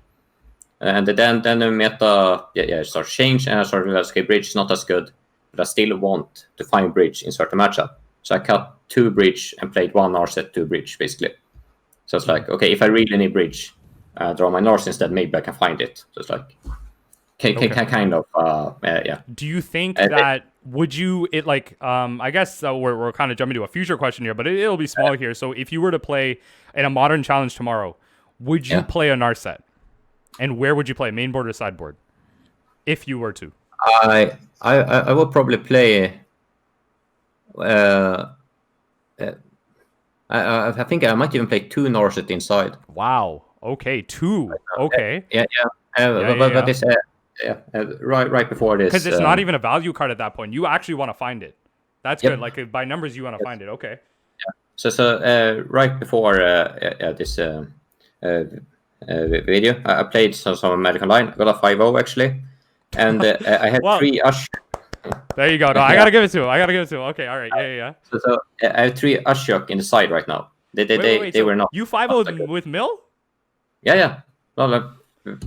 Speaker 2: and then the meta started change, and I started realizing, okay, bridge is not as good. But I still want to find bridge in certain matchup. So I cut 2 bridge and played 1 Narset, 2 bridge, basically. So it's like, okay, if I really need bridge, draw my Narset instead, maybe I can find it. So it's like, kind of,
Speaker 1: Do you think that, would you, I guess we're kind of jumping to a future question here, but it'll be small here. So if you were to play in a Modern Challenge tomorrow, would you play a Narset? And where would you play, main board or sideboard? If you were to.
Speaker 2: I would probably play. I think I might even play 2 Narset inside.
Speaker 1: Wow. Okay, 2. Okay.
Speaker 2: But this right before this,
Speaker 1: because it's not even a value card at that point. You actually want to find it. That's good. Like by numbers, you want to find it. Okay.
Speaker 2: So right before this video, I played some Magic Online. I got a 5-0 actually. And I had 3 Ush.
Speaker 1: There you go. No, I gotta give it to him. Okay, all right. Yeah.
Speaker 2: So I have 3 Ashok in the side right now. They
Speaker 1: wait,
Speaker 2: were not.
Speaker 1: You 5-0'd with Mill?
Speaker 2: Yeah. Well,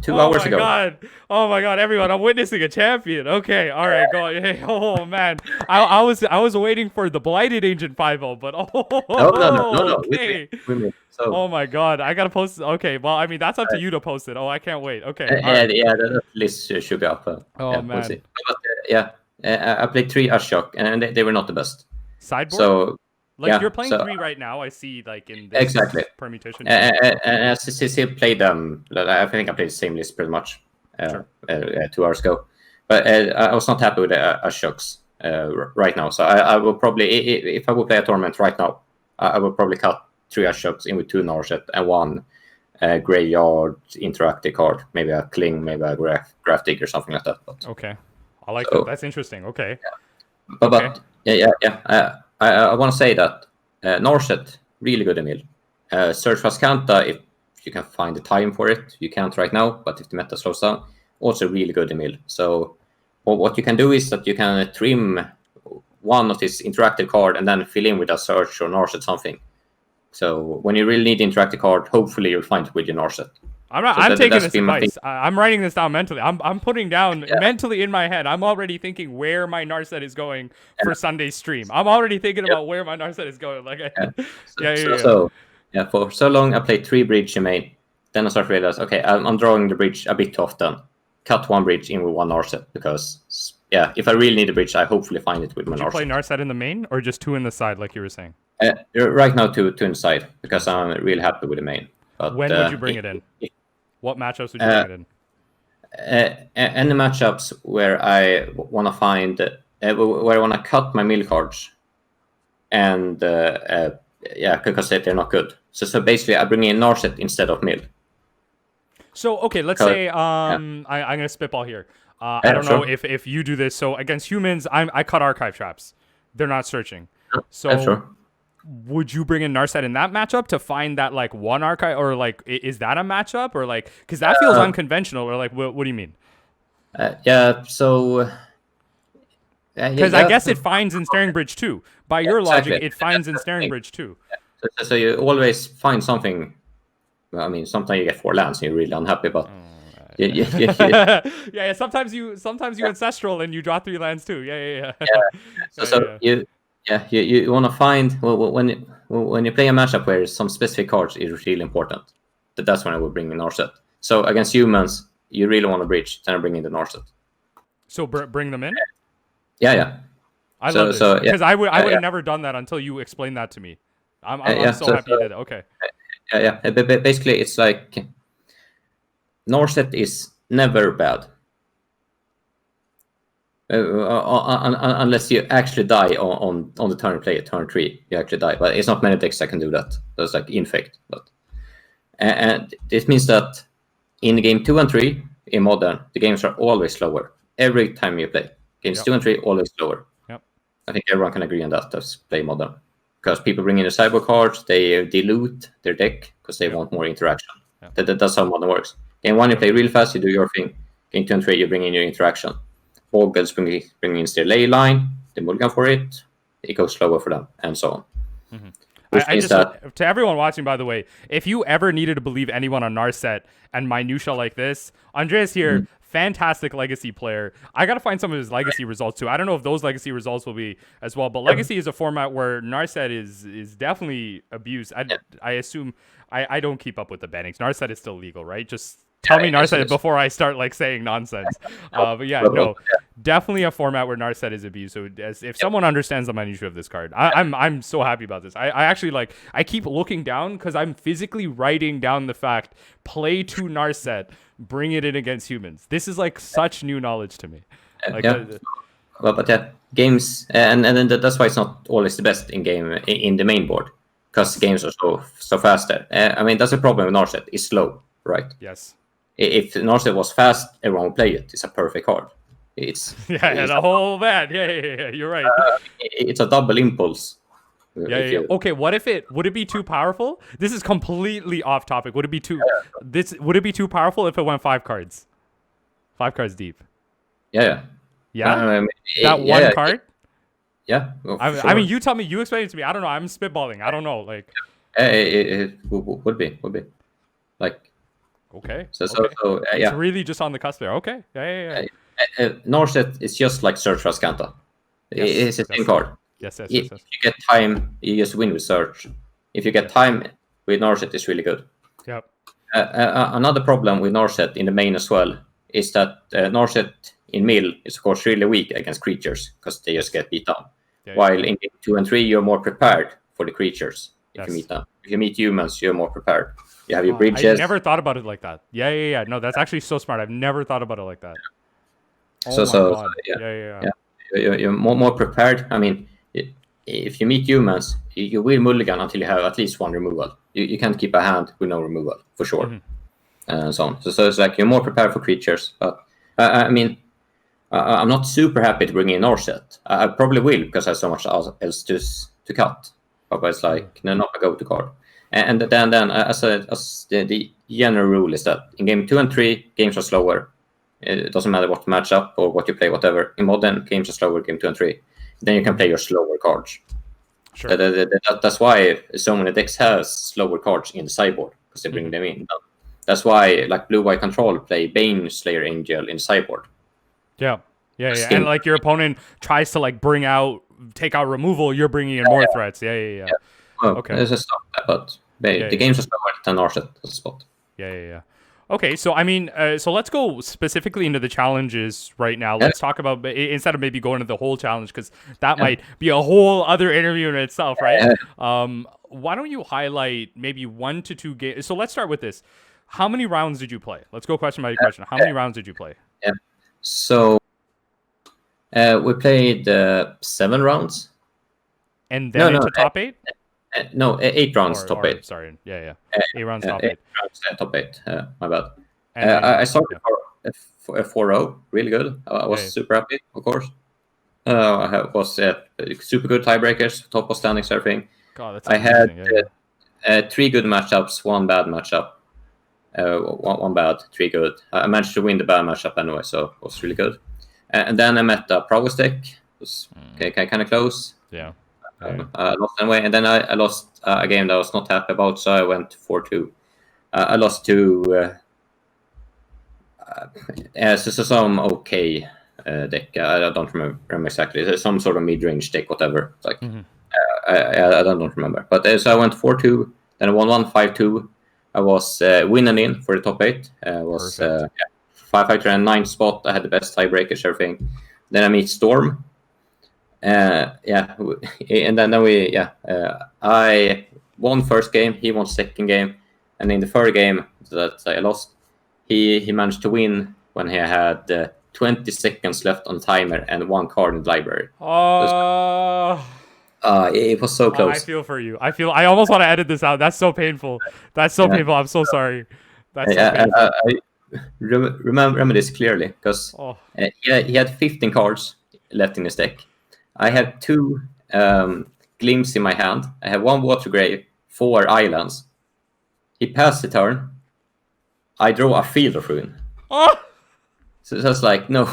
Speaker 2: 2
Speaker 1: Oh
Speaker 2: hours
Speaker 1: my
Speaker 2: ago.
Speaker 1: god! Oh my god! Everyone, I'm witnessing a champion. Okay, all right, go. Hey, oh man, I was waiting for the blighted ancient 5-0, but
Speaker 2: No, no, no, no, no.
Speaker 1: okay.
Speaker 2: We made. So
Speaker 1: Oh my god, I gotta post. Okay, well, I mean that's up to you to post it. Oh, I can't wait. Okay, all
Speaker 2: yeah,
Speaker 1: right.
Speaker 2: yeah, that list should be up.
Speaker 1: Oh
Speaker 2: Yeah, we'll
Speaker 1: man,
Speaker 2: see. But yeah, I played 3 Ashok, and they were not the best.
Speaker 1: sideboard.
Speaker 2: So
Speaker 1: Like you're
Speaker 2: yeah,
Speaker 1: playing
Speaker 2: so
Speaker 1: 3 right now. I see, like in this
Speaker 2: exactly.
Speaker 1: permutation. Yeah,
Speaker 2: I still played them. I think I played the same list pretty much
Speaker 1: sure.
Speaker 2: 2 hours ago, but I was not happy with Ashok's right now. So I will probably, if I would play a tournament right now, I would probably cut 3 Ashok's in with 2 Norset and 1 graveyard interactive card, maybe a Kling, maybe a graph dig or something like that. But,
Speaker 1: Okay, I like that.
Speaker 2: so,
Speaker 1: That's interesting. Okay,
Speaker 2: but
Speaker 1: okay.
Speaker 2: yeah. I want to say that Norset really good Emil. Search Vascanta, if you can find the time for it, you can't right now. But if the meta slows down, also really good Emil. So what you can do is that you can trim one of this interactive card and then fill in with a search or Norset something. So when you really need the interactive card, hopefully you'll find it with your Norset.
Speaker 1: I'm not.
Speaker 2: So
Speaker 1: I'm taking
Speaker 2: that's
Speaker 1: this
Speaker 2: been my thing.
Speaker 1: advice. I'm writing this down mentally. I'm putting down mentally in my head. I'm already thinking where my Narset is going for Sunday's stream. I'm already thinking about where my Narset is going. Like,
Speaker 2: Yeah.
Speaker 1: yeah.
Speaker 2: Yeah, for so long I played 3 bridge in main. Then I started to realize, okay, I'm drawing the bridge a bit too often. Cut 1 bridge in with 1 Narset because if I really need a bridge, I hopefully find it with my
Speaker 1: Did you play
Speaker 2: Narset.
Speaker 1: Narset in the main or just 2 in the side, like you were saying?
Speaker 2: Right now two inside because I'm really happy with the main. But
Speaker 1: When would you bring it in? What matchups would you bring it in?
Speaker 2: any matchups where I want to find where I want to cut my mill cards, and because they're not good. So basically, I bring in Narset instead of mill.
Speaker 1: So okay, let's say I'm gonna spitball here. I don't know if you do this. So against humans, I cut archive traps. They're not searching. So
Speaker 2: Sure.
Speaker 1: would you bring in Narset in that matchup to find that like 1 archive, or like is that a matchup, or like because that feels unconventional, or like what do you mean?
Speaker 2: So
Speaker 1: Because I guess it finds Ensnaring Bridge too. By your logic, it finds Ensnaring Bridge too.
Speaker 2: So you always find something. I mean, sometimes you get 4 lands and you're really unhappy, but
Speaker 1: yeah. Sometimes you ancestral and you draw 3 lands too. Yeah.
Speaker 2: You want to find when you play a matchup where some specific cards is really important. That's when I would bring in Narset. So against humans, you really want to bridge, then I bring in the Narset.
Speaker 1: So bring them in.
Speaker 2: Yeah.
Speaker 1: I love this because I would have never done that until you explained that to me. I'm so happy you did it. Okay.
Speaker 2: But basically, it's like Narset is never bad. Unless you actually die on the turn you play it, turn 3, you actually die. But it's not many decks that can do that. That's like infect. But and it means that in game 2 and 3 in modern, the games are always slower every time you play. Games 2 and 3 always slower.
Speaker 1: Yep.
Speaker 2: I think everyone can agree on that. That's play modern because people bring in the cyber cards, they dilute their deck because they want more interaction. That's how modern works. Game 1 you play really fast, you do your thing. Game 2 and 3 you bring in your interaction. Boggles bring in their ley line, they mulligan for it, it goes slower for them, and so on.
Speaker 1: Mm-hmm. I just to everyone watching, by the way, if you ever needed to believe anyone on Narset and minutia like this, Andreas here, fantastic legacy player. I gotta find some of his legacy results too. I don't know if those legacy results will be as well, but legacy is a format where Narset is definitely abused. I assume I don't keep up with the bannings. Narset is still legal, right? Just tell me Narset before I start like saying nonsense. But yeah, no, definitely a format where Narset is abused. So if someone understands the minutiae of this card, I'm so happy about this. I actually like I keep looking down because I'm physically writing down the fact play 2 Narset, bring it in against humans. This is like such new knowledge to me. Like,
Speaker 2: games and then that's why it's not always the best in game in the main board because games are so faster. I mean that's the problem with Narset. It's slow, right?
Speaker 1: Yes.
Speaker 2: If Narset was fast, everyone would play it. It's a perfect card. It's
Speaker 1: the whole man. Yeah. You're right.
Speaker 2: It's a double impulse.
Speaker 1: Yeah. Okay, would it be too powerful? This is completely off topic. Would it be too would it be too powerful if it went 5 cards? 5 cards deep.
Speaker 2: Yeah.
Speaker 1: That one card?
Speaker 2: Yeah.
Speaker 1: I mean, you tell me, you explain it to me. I don't know. I'm spitballing. I don't know. Like
Speaker 2: it would be. Like
Speaker 1: Okay.
Speaker 2: So
Speaker 1: Okay. It's
Speaker 2: yeah.
Speaker 1: really just on the cusp there. Okay. Yeah.
Speaker 2: Norset is just like Search for Ascanta.
Speaker 1: Yes.
Speaker 2: It's the same
Speaker 1: Yes.
Speaker 2: card.
Speaker 1: Yes.
Speaker 2: If you get time, you just win with Search. If you get time with Norset, it's really good.
Speaker 1: Yep.
Speaker 2: Another problem with Norset in the main as well is that Norset in Mill is of course really weak against creatures because they just get beat down. While in game 2 and 3, you're more prepared for the creatures if you meet them. If you meet humans, you're more prepared. You have your bridges.
Speaker 1: I never thought about it like that. Yeah. No, that's actually so smart. I've never thought about it like that. Oh my god. Yeah.
Speaker 2: You're more prepared. I mean, if you meet humans, you will mulligan until you have at least one removal. You can't keep a hand with no removal for sure, and so on. So it's like you're more prepared for creatures. But I mean, I'm not super happy to bring in Norset. I probably will because I have so much else to cut. But it's like not a go-to card. And then as the general rule is that in game 2 and 3, games are slower. It doesn't matter what matchup or what you play, whatever. In modern, games are slower, game 2 and 3. Then you can play your slower cards.
Speaker 1: Sure.
Speaker 2: That's why so many decks have slower cards in the sideboard, because they bring them in. That's why, like Blue-White Control play Bane Slayer Angel in the sideboard.
Speaker 1: Yeah. And like your opponent tries to like take out removal, you're bringing in more threats. Yeah.
Speaker 2: Well, okay. There's a stuff, but the games are slower than Narset. That's the spot.
Speaker 1: Yeah. Okay, so I mean, so let's go specifically into the challenges right now. Let's talk about, instead of maybe going into the whole challenge, because that might be a whole other interview in itself, right? Why don't you highlight maybe 1 to 2 games? So let's start with this. How many rounds did you play? Let's go question by question. How many rounds did you play?
Speaker 2: Yeah. So we played 7 rounds.
Speaker 1: And then into top 8?
Speaker 2: No, 8 rounds top 8.
Speaker 1: Sorry, yeah. 8 rounds top 8.
Speaker 2: 8 rounds top 8. My bad. I started for 4-0, really good. I was super happy, of course. I was super good tiebreakers, top of standings, everything.
Speaker 1: God, that's
Speaker 2: amazing. I had 3 good matchups, 1 bad matchup. One bad, 3 good. I managed to win the bad matchup anyway, so it was really good. And then I met a Prowess deck. It was kind of close.
Speaker 1: Yeah.
Speaker 2: I lost anyway, and then I lost a game that I was not happy about, so I went 4-2. I lost to some okay deck. I don't remember exactly. Some sort of mid-range deck, whatever. It's like I don't remember. But so I went 4-2, then I won 1-5-2. I was winning in for the top 8. I was 5-5 and 9th spot. I had the best tiebreakers, everything. Then I meet Storm. And then I won first game, he won second game, and in the third game that I lost, he managed to win when he had 20 seconds left on the timer and 1 card in the library. It was so close.
Speaker 1: I feel for you. I almost want to edit this out. That's so painful. Painful. I'm so sorry. That's so painful.
Speaker 2: I remember this clearly because he had 15 cards left in his deck. I had 2 Glimpse in my hand. I have 1 Water Grave, 4 Islands. He passed the turn. I draw a Field of Ruin. So it's like, no.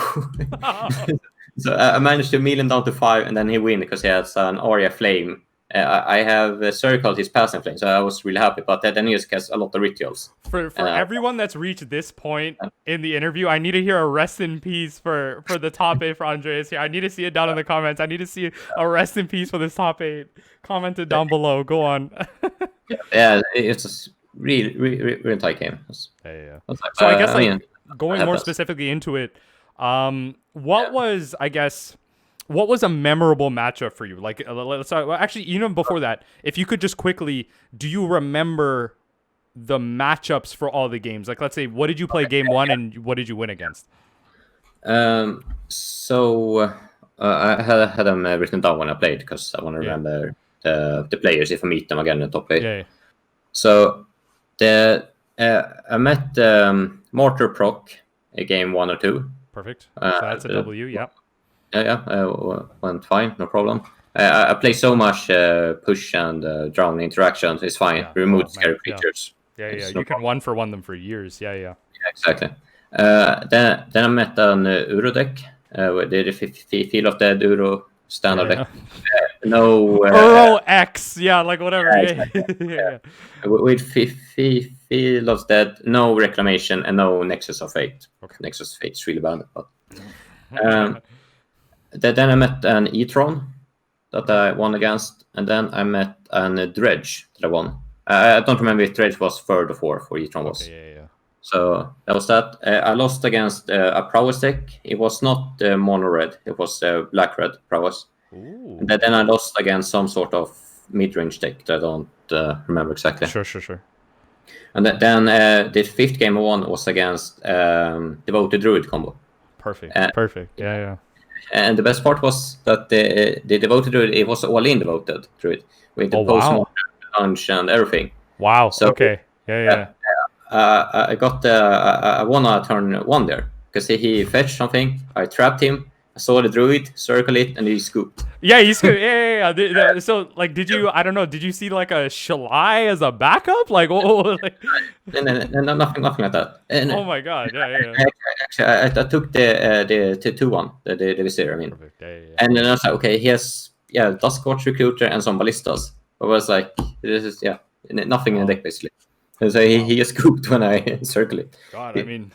Speaker 2: So I managed to mill him down to 5, and then he win because he has an Aria Flame. I have circled his Passing Flame, so I was really happy. But then he just has a lot of rituals.
Speaker 1: For everyone that's reached this point in the interview, I need to hear a rest in peace for the top 8 for Andreas here. I need to see it down in the comments. I need to see a rest in peace for this top 8. Commented down below. Go on.
Speaker 2: It's just really tight game.
Speaker 1: Yeah. So I guess going more specifically into it, what was a memorable matchup for you? Like, let's start, actually, even before that, if you could just quickly, do you remember the matchups for all the games? Like, let's say, what did you play game 1 and what did you win against?
Speaker 2: So I had them written down when I played because I want to remember the players if I meet them again in the top 8.
Speaker 1: Yeah.
Speaker 2: So I met Mortar Proc game 1 or 2.
Speaker 1: Perfect. So that's a W. Yep.
Speaker 2: Went fine, no problem. I play so much push and drown interactions. It's fine. Remove scary creatures.
Speaker 1: Yeah. You can 1-for-1 them for years. Yeah,
Speaker 2: exactly. Then I met an Uro deck. They did the Feel of Dead Uro standard deck. no.
Speaker 1: Earl X, yeah, like whatever.
Speaker 2: Yeah,
Speaker 1: Yeah, yeah.
Speaker 2: with Field of Dead, no Reclamation, and no Nexus of Fate.
Speaker 1: Okay.
Speaker 2: Nexus of Fate is really bad. But
Speaker 1: Yeah.
Speaker 2: then I met an E-Tron that
Speaker 1: Okay.
Speaker 2: I won against, and then I met an Dredge that I won. I don't remember if Dredge was third or fourth, or E-Tron was.
Speaker 1: Okay, yeah.
Speaker 2: So that was that. I lost against a prowess deck. It was not mono red. It was black red prowess.
Speaker 1: Ooh.
Speaker 2: And then I lost against some sort of mid range deck that I don't remember exactly.
Speaker 1: Sure.
Speaker 2: And then the fifth game I won was against Devoted Druid combo.
Speaker 1: Perfect. Yeah.
Speaker 2: And the best part was that the Devoted Druid, it was all in Devoted Druid with the postmortem lunch and everything.
Speaker 1: Wow.
Speaker 2: So,
Speaker 1: okay. Yeah.
Speaker 2: I won a turn one there because he fetched something. I trapped him. I saw the druid, circle it, and he scooped.
Speaker 1: Yeah, you scooped. Yeah. So, like, did you? I don't know. Did you see like a Shalai as a backup? Like, oh, like...
Speaker 2: No, nothing like that. And,
Speaker 1: oh my god. Yeah.
Speaker 2: Actually, I took the 2-1, the Vizier. I mean,
Speaker 1: perfect. Yeah.
Speaker 2: And then I was like, okay, he has Duskwatch Recruiter and some ballistas. I was like, this is nothing in the deck basically. And so he just scooped when I circle it.
Speaker 1: God, I mean,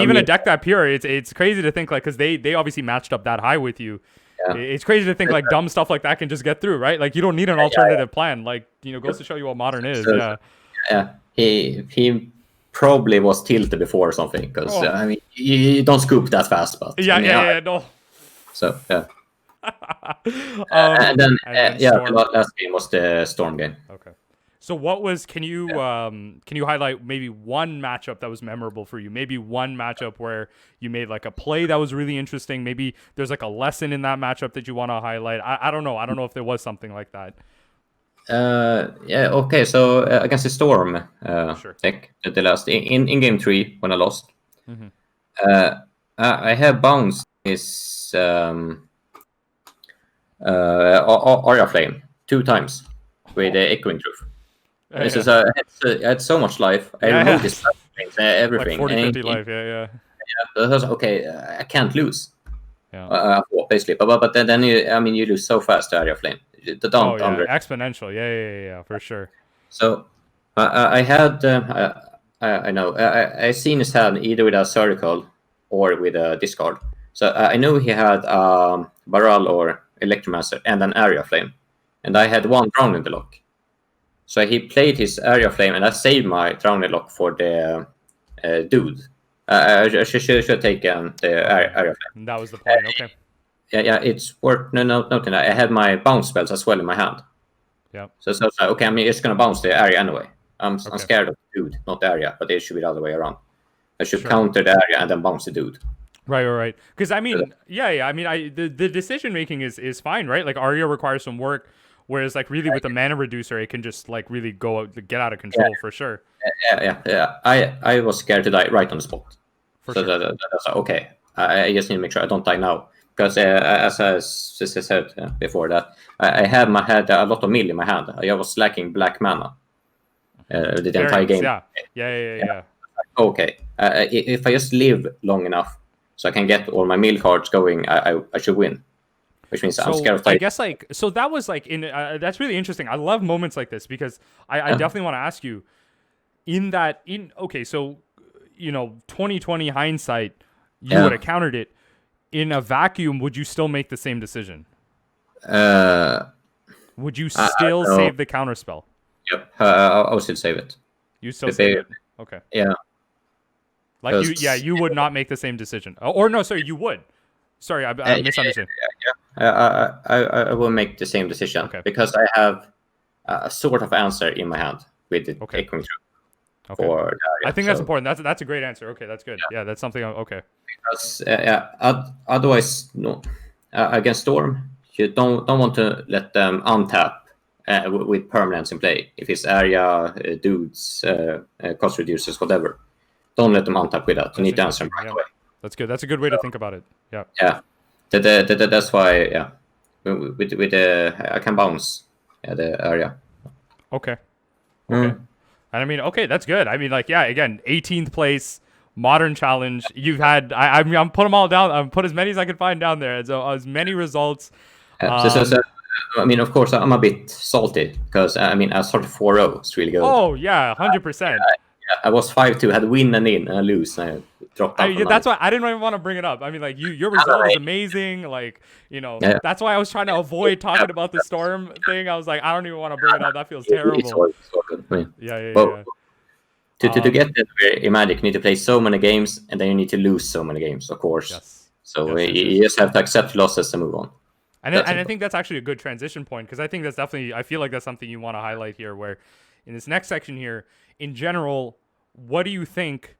Speaker 1: even a deck that pure, it's crazy to think, like, because they obviously matched up that high with you. Yeah. It's crazy to think like dumb stuff like that can just get through, right? Like you don't need an alternative plan. Like, goes to show you what Modern is. So,
Speaker 2: yeah. He probably was tilted before or something because I mean you don't scoop that fast, but
Speaker 1: no.
Speaker 2: So yeah. And then the last game was the Storm game.
Speaker 1: Okay. So what was? Can you highlight maybe one matchup that was memorable for you? Maybe one matchup where you made like a play that was really interesting. Maybe there's like a lesson in that matchup that you want to highlight. I don't know. I don't know if there was something like that.
Speaker 2: Okay. So against the Storm deck, the last in game 3 when I lost, I have bounced his Aria Flame 2 times with the Echoing Truth. This is I had so much life. I removed his things, everything.
Speaker 1: Like 40, 50 life, yeah.
Speaker 2: That was okay. I can't lose.
Speaker 1: Yeah.
Speaker 2: Basically, but then you lose so fast to Area Flame.
Speaker 1: Exponential. Yeah, for sure.
Speaker 2: So I had I know I seen his hand either with a Circle or with a discard. So I knew he had Baral or Electromancer and an Area Flame, and I had 1 Drown in the lock. So he played his Area Flame, and I saved my Drowning Lock for the dude. I should take the Area Flame.
Speaker 1: That was the point, okay.
Speaker 2: Yeah, it's worth noting. I had my bounce spells as well in my hand.
Speaker 1: Yeah.
Speaker 2: So it's like, okay, I'm just going to bounce the area anyway. I'm scared of the dude, not the area, but it should be the other way around. I should counter the area and then bounce the dude.
Speaker 1: Right. Because, I mean, the decision-making is fine, right? Like, Arya requires some work. Whereas, like, really with the mana reducer, it can just like really get out of control for sure.
Speaker 2: Yeah. I was scared to die right on the spot.
Speaker 1: For sure.
Speaker 2: That's okay. I just need to make sure I don't die now because as I said before that, I had a lot of mill in my hand. I was lacking black mana the entire game.
Speaker 1: Yeah.
Speaker 2: Okay, if I just live long enough, so I can get all my mill cards going, I should win. Which means I'm scared of type.
Speaker 1: I guess so that was like that's really interesting. I love moments like this because I definitely want to ask you so 2020 hindsight, you would have countered it. In a vacuum, would you still make the same decision? Would you still save the counter spell?
Speaker 2: Yep, I would still save it.
Speaker 1: You still save it? Okay.
Speaker 2: Yeah.
Speaker 1: Like you would not make the same decision. Or no, sorry, you would. Sorry, I misunderstood.
Speaker 2: I will make the same decision because I have a sort of answer in my hand with the Echoing Truth.
Speaker 1: Okay. I think that's important. That's a great answer. Okay, that's good. Yeah, that's something. Okay.
Speaker 2: Because otherwise, no, against Storm, you don't want to let them untap with permanents in play. If it's area, dudes, cost reducers, whatever, don't let them untap with that. You need to answer them right away.
Speaker 1: That's good. That's a good way to think about it. Yeah.
Speaker 2: Yeah. That's why. Yeah. With I can bounce. Yeah, the area.
Speaker 1: Okay. And I mean, okay, that's good. I mean, like, yeah, again, 18th place, Modern Challenge. You've had. I'm put them all down. I'm put as many as I could find down there. So as many results.
Speaker 2: So I mean, of course, I'm a bit salty because I mean, I started 4-0. It's really good.
Speaker 1: Oh yeah, 100%.
Speaker 2: I was 5-2, had win and in, and I lose, and I dropped down from
Speaker 1: That's
Speaker 2: 9.
Speaker 1: why I didn't even want to bring it up. I mean, like your result is amazing. Like,
Speaker 2: Yeah.
Speaker 1: that's why I was trying to avoid talking about the Storm thing. I was like, I don't even want to bring it up. That feels
Speaker 2: It's
Speaker 1: terrible.
Speaker 2: all good. I mean,
Speaker 1: Yeah, yeah,
Speaker 2: but
Speaker 1: yeah.
Speaker 2: to get there in Magic, you need to play so many games, and then you need to lose so many games, of course.
Speaker 1: Yes.
Speaker 2: So
Speaker 1: Yes,
Speaker 2: you just have to accept losses and move on.
Speaker 1: And I think that's actually a good transition point, because I think that's definitely, I feel like that's something you want to highlight here, where in this next section here, in general, what do you think?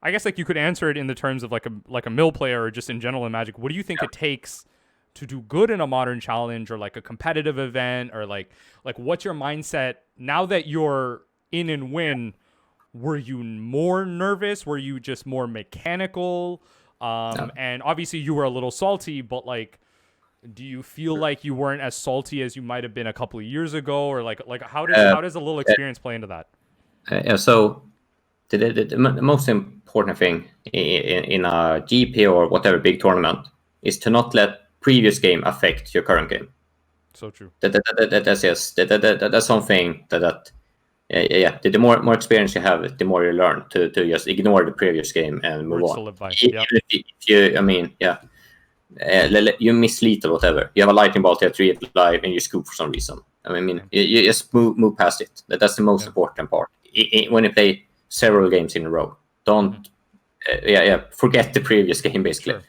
Speaker 1: I guess like you could answer it in the terms of like a mill player, or just in general in Magic. What do you think it takes to do good in a modern challenge, or like a competitive event, or like what's your mindset now that you're in and win? Were you more nervous? Were you just more mechanical? And obviously you were a little salty, but like, do you feel like you weren't as salty as you might have been a couple of years ago, or like how does a little experience play into that?
Speaker 2: So the most important thing in a GP or whatever big tournament is to not let previous game affect your current game.
Speaker 1: So true.
Speaker 2: That's something that the more experience you have, the more you learn to just ignore the previous game and move
Speaker 1: Words
Speaker 2: on.
Speaker 1: to live by.
Speaker 2: Even if you, I mean, you miss lethal, whatever. You have a lightning bolt, you have 3 live, and you scoop for some reason. I mean, you just move past it. That's the most important part. When you play several games in a row, don't forget the previous game, basically.
Speaker 1: Sure.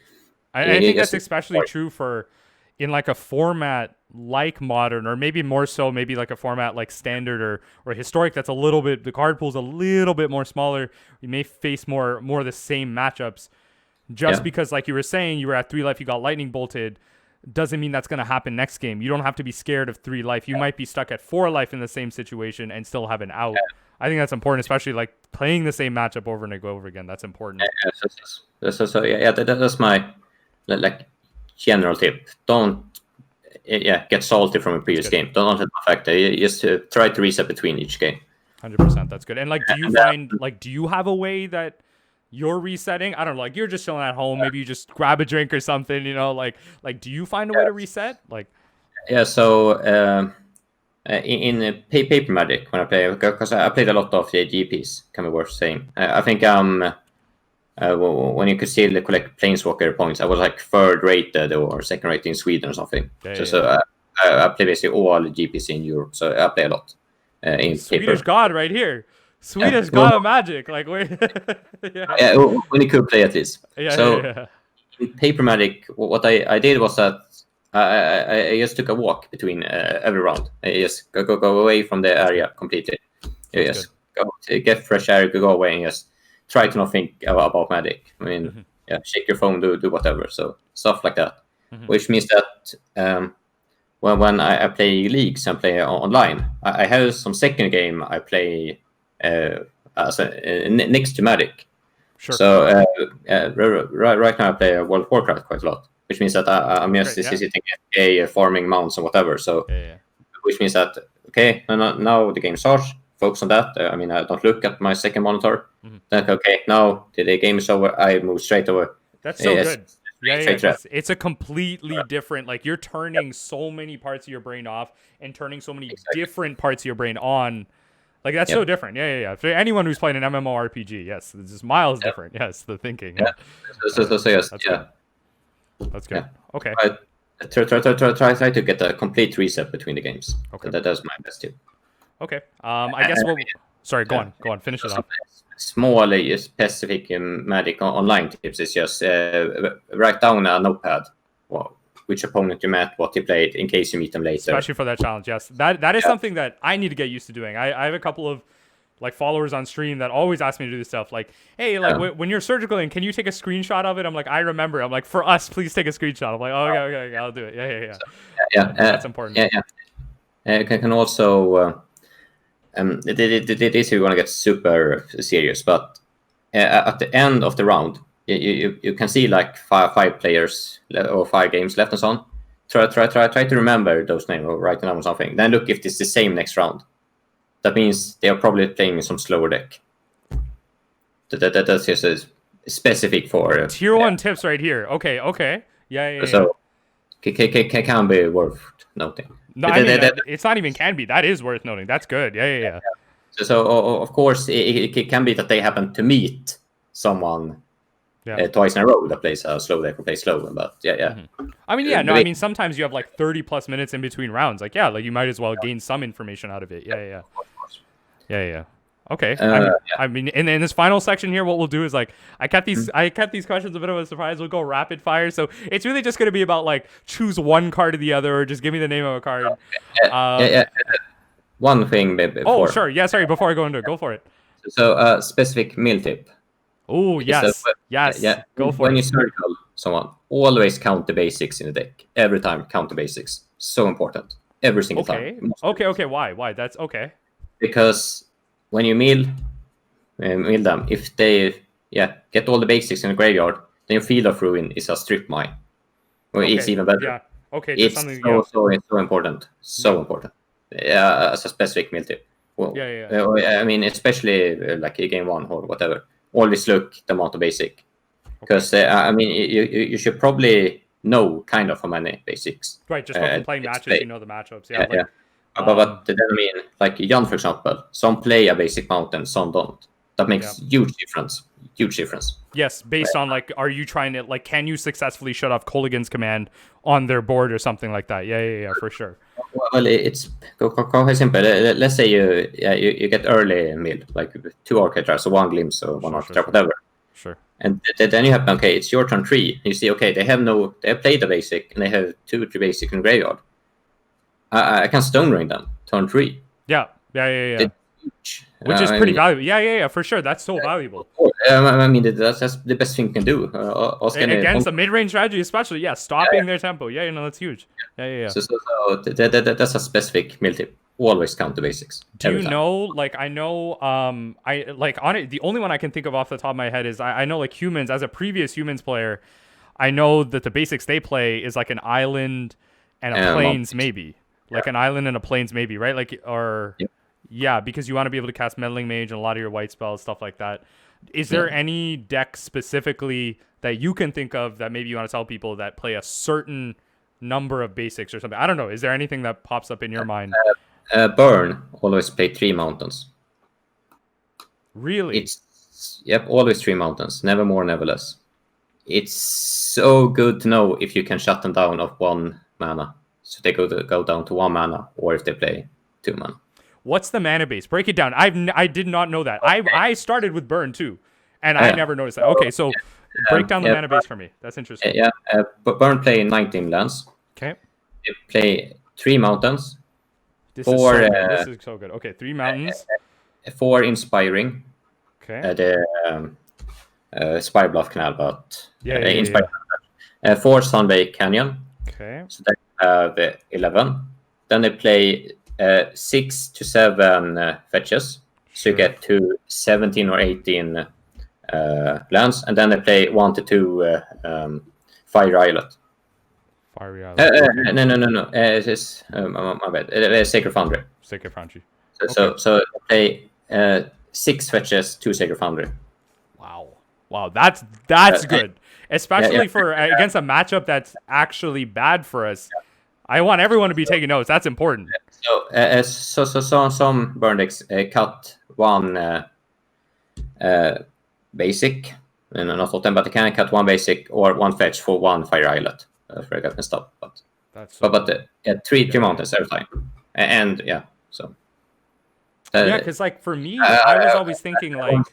Speaker 1: I think that's especially true for in like a format like modern, or maybe more so, maybe like a format like standard or historic, that's a little bit, the card pool's a little bit more smaller. You may face more of the same matchups. Just because, like you were saying, you were at 3 life, you got lightning bolted, doesn't mean that's going to happen next game. You don't have to be scared of 3 life. You might be stuck at 4 life in the same situation and still have an out. I think that's important, especially like playing the same matchup over and over again. That's important.
Speaker 2: That's my like general tip. Don't get salty from a previous game. Don't let it affect it. Just try to reset between each game.
Speaker 1: 100%. That's good. And like, do you find like, do you have a way that you're resetting? I don't know, like you're just chilling at home, maybe you just grab a drink or something, like do you find a way to reset? Like,
Speaker 2: so in paper Magic, when I play, because I played a lot of the GPs, can be worth saying. I think when you could still collect Planeswalker points, I was like 3rd rated or 2nd rated in Sweden or something. So I play basically all the GPs in Europe, so I play a lot in
Speaker 1: Swedish
Speaker 2: paper.
Speaker 1: God right here. Swedish God of Magic, like wait.
Speaker 2: When you could play at least. In paper Magic, what I did was that I just took a walk between every round. I just go away from the area completely. You just go to get fresh air, go away, and just try to not think about Magic. I mean, shake your phone, do whatever. So stuff like that, which means that when I play leagues and play online, I have some second game I play next to Magic.
Speaker 1: Sure.
Speaker 2: So right now I play World of Warcraft quite a lot, which means that I'm just sitting at farming mounts and whatever. So which means that now the game starts. Focus on that. I mean, I don't look at my second monitor. Then now the game is over. I move straight over.
Speaker 1: That's so good. It's a completely different, like you're turning so many parts of your brain off and turning so many different parts of your brain on. Like that's so different. For anyone who's playing an MMORPG, yes, it's just miles different. Yes, the thinking. That's good. Okay.
Speaker 2: Try to get a complete reset between the games. Okay, that's my best tip.
Speaker 1: Okay. I guess we'll. Sorry. Go on. Finish it off.
Speaker 2: Small specific Magic online tips is just write down a notepad. Which opponent you met, what you played, in case you meet them later.
Speaker 1: Especially for that challenge, yes. That is something that I need to get used to doing. I have a couple of like followers on stream that always ask me to do this stuff. Like, hey, like when you're surgical, and can you take a screenshot of it? I'm like, I remember. I'm like, for us, please take a screenshot. I'm like, okay, I'll do it. That's important.
Speaker 2: Can also this is going to get super serious, but at the end of the round, you can see like five players or 5 games left and so on. Try to remember those names or write them down or something. Then look if it's the same next round. That means they are probably playing some slower deck. That's just a specific for
Speaker 1: tier 1 tips right here. Okay. Yeah.
Speaker 2: So can be worth noting.
Speaker 1: No, I mean, it's not even can be. That is worth noting. That's good. Yeah.
Speaker 2: So of course, it can be that they happen to meet someone twice in a row that plays a slow deck or plays slow. But yeah.
Speaker 1: I mean, no, I mean, sometimes you have like 30 plus minutes in between rounds. Like, yeah, like you might as well gain some information out of it. Yeah. Okay. I mean, in this final section here, what we'll do is like I kept these questions a bit of a surprise. We'll go rapid fire, so it's really just going to be about like choose one card or the other, or just give me the name of a card.
Speaker 2: One thing before.
Speaker 1: Oh, sure. Yeah, sorry. Before I go into it, go for it.
Speaker 2: So specific mill tip.
Speaker 1: Oh, yes.
Speaker 2: Yeah.
Speaker 1: Go for it.
Speaker 2: When you circle someone, always count the basics in the deck. Every time, count the basics. So important. Every single time.
Speaker 1: Okay. Why? That's okay.
Speaker 2: Because when you mill them, if they get all the basics in the graveyard, then your Field of Ruin is a strip mine. Well, it's even better.
Speaker 1: Yeah. Okay.
Speaker 2: It's so important. So important. As a specific mill tip. Well, I mean, especially like in game 1 or whatever. Always look the amount of basic. Because I mean, you should probably know kind of how many basics.
Speaker 1: Right. Just from playing matches, you know the matchups. Yeah.
Speaker 2: But then I mean, like Jan, for example, some play a basic mountain, some don't. That makes huge difference.
Speaker 1: Yes, based on like, are you trying to like, can you successfully shut off Kolaghan's command on their board or something like that? Yeah, for sure.
Speaker 2: Well, it's quite simple. Let's say you get early mill, like 2 archetypes, so 1 glimpse or 1 archetype, whatever.
Speaker 1: Sure.
Speaker 2: And then you have, okay, it's your turn 3. You see, okay, they have played the basic and they have 2 or 3 basic in graveyard. I can stone ring them turn 3.
Speaker 1: Yeah. Which is pretty valuable. Yeah, for sure. That's so valuable.
Speaker 2: I mean, that's the best thing you can do.
Speaker 1: Against a mid-range strategy, especially, stopping their tempo. Yeah, that's huge. Yeah.
Speaker 2: So that's a specific mill tip. Always count the basics.
Speaker 1: Do you know, like, I know, I like on it. The only one I can think of off the top of my head is I know, like, humans, as a previous humans player, I know that the basics they play is like an island and a plains, maybe. Like an island and a plains, maybe, right? Like, or...
Speaker 2: Yep.
Speaker 1: Yeah, because you want to be able to cast Meddling Mage and a lot of your white spells, stuff like that. Is there any deck specifically that you can think of that maybe you want to tell people that play a certain number of basics or something? I don't know. Is there anything that pops up in your mind?
Speaker 2: Burn always play 3 mountains.
Speaker 1: Really?
Speaker 2: Always 3 mountains. Never more, never less. It's so good to know if you can shut them down of 1 mana. So they go down to 1 mana, or if they play 2 mana.
Speaker 1: What's the mana base? Break it down. I did not know that. I started with Burn too, and I never noticed that. Okay, so break down the mana base for me. That's interesting.
Speaker 2: But Burn play 19 lands.
Speaker 1: Okay.
Speaker 2: They play 3 mountains.
Speaker 1: This is so good. Okay, 3 mountains.
Speaker 2: 4 inspiring.
Speaker 1: Okay.
Speaker 2: The Spire Bluff Canal, but
Speaker 1: Inspire.
Speaker 2: 4 Sunbake Canyon.
Speaker 1: Okay.
Speaker 2: So they have 11. Then they play 6 to 7 fetches, so you get to 17 or 18 lands, and then they play 1 to 2 Fire Islet.
Speaker 1: Fiery Islet.
Speaker 2: No. It's my bad. Sacred Foundry.
Speaker 1: Sacred Foundry.
Speaker 2: So they play 6 fetches, 2 Sacred Foundry.
Speaker 1: Wow, that's good, especially for against a matchup that's actually bad for us. I want everyone to be taking notes. That's important.
Speaker 2: So some burn decks cut 1 basic, and not all them, but they can cut 1 basic or 1 fetch for 1 Fire Islet. For I can stop, but 3 mountains every time, and so. Because
Speaker 1: like for me, I was always thinking like.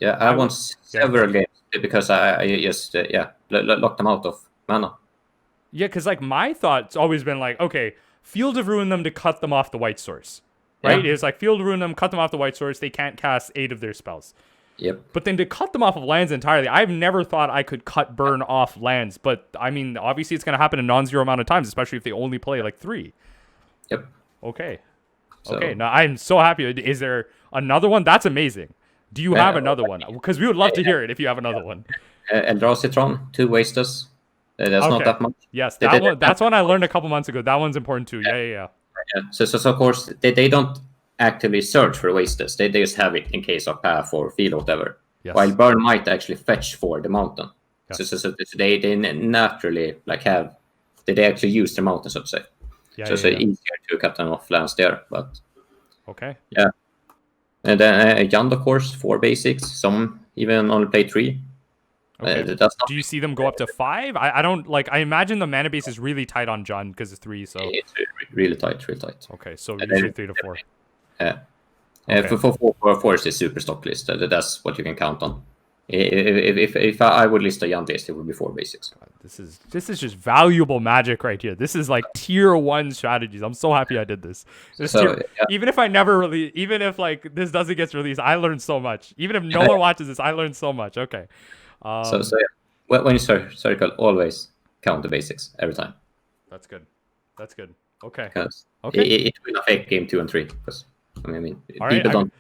Speaker 2: I won several games because I just locked them out of mana.
Speaker 1: Yeah, because like my thought's always been like, okay, Field of Ruin them to cut them off the white source, right? It's like Field of Ruin them, cut them off the white source. They can't cast 8 of their spells.
Speaker 2: Yep.
Speaker 1: But then to cut them off of lands entirely, I've never thought I could cut Burn off lands. But I mean, obviously it's going to happen a non-zero amount of times, especially if they only play like 3.
Speaker 2: Yep.
Speaker 1: Okay. Now I'm so happy. Is there another one? That's amazing. Do you have another one? Because we would love to hear it if you have another one.
Speaker 2: Eldrazi 2 wastes. That's not that much.
Speaker 1: Yes, that's one I learned a couple months ago. That one's important too. Yeah.
Speaker 2: So of course they don't actively search for wastes. They just have it in case of path or field or whatever.
Speaker 1: Yes.
Speaker 2: While Burn might actually fetch for the mountain.
Speaker 1: Yes.
Speaker 2: So they naturally like have they actually use the mountain, so to say.
Speaker 1: Yeah,
Speaker 2: so
Speaker 1: yeah.
Speaker 2: easier to captain off lands there. But
Speaker 1: Okay.
Speaker 2: yeah, and then Yand, of course, 4 basics. Some even only play 3.
Speaker 1: Okay.
Speaker 2: That's not
Speaker 1: Do you see them go up to 5? I don't like. I imagine the mana base is really tight on Jund because it's 3. So
Speaker 2: it's really tight, really tight.
Speaker 1: okay, so
Speaker 2: And
Speaker 1: usually
Speaker 2: then,
Speaker 1: 3 to 4.
Speaker 2: Okay. For forest is super stock list. That's what you can count on. If I would list a Yand list, it would be 4 basics.
Speaker 1: God, this is just valuable magic right here. This is like tier 1 strategies. I'm so happy I did this. Even if I never release, even if like this doesn't get released, I learned so much. Even if no one watches this, I learned so much. Okay.
Speaker 2: So yeah. When you circle, always count the basics every time.
Speaker 1: That's good. That's good. Okay.
Speaker 2: Because
Speaker 1: okay.
Speaker 2: It will affect game 2 and 3. Because I mean,
Speaker 1: all
Speaker 2: people
Speaker 1: right,
Speaker 2: don't.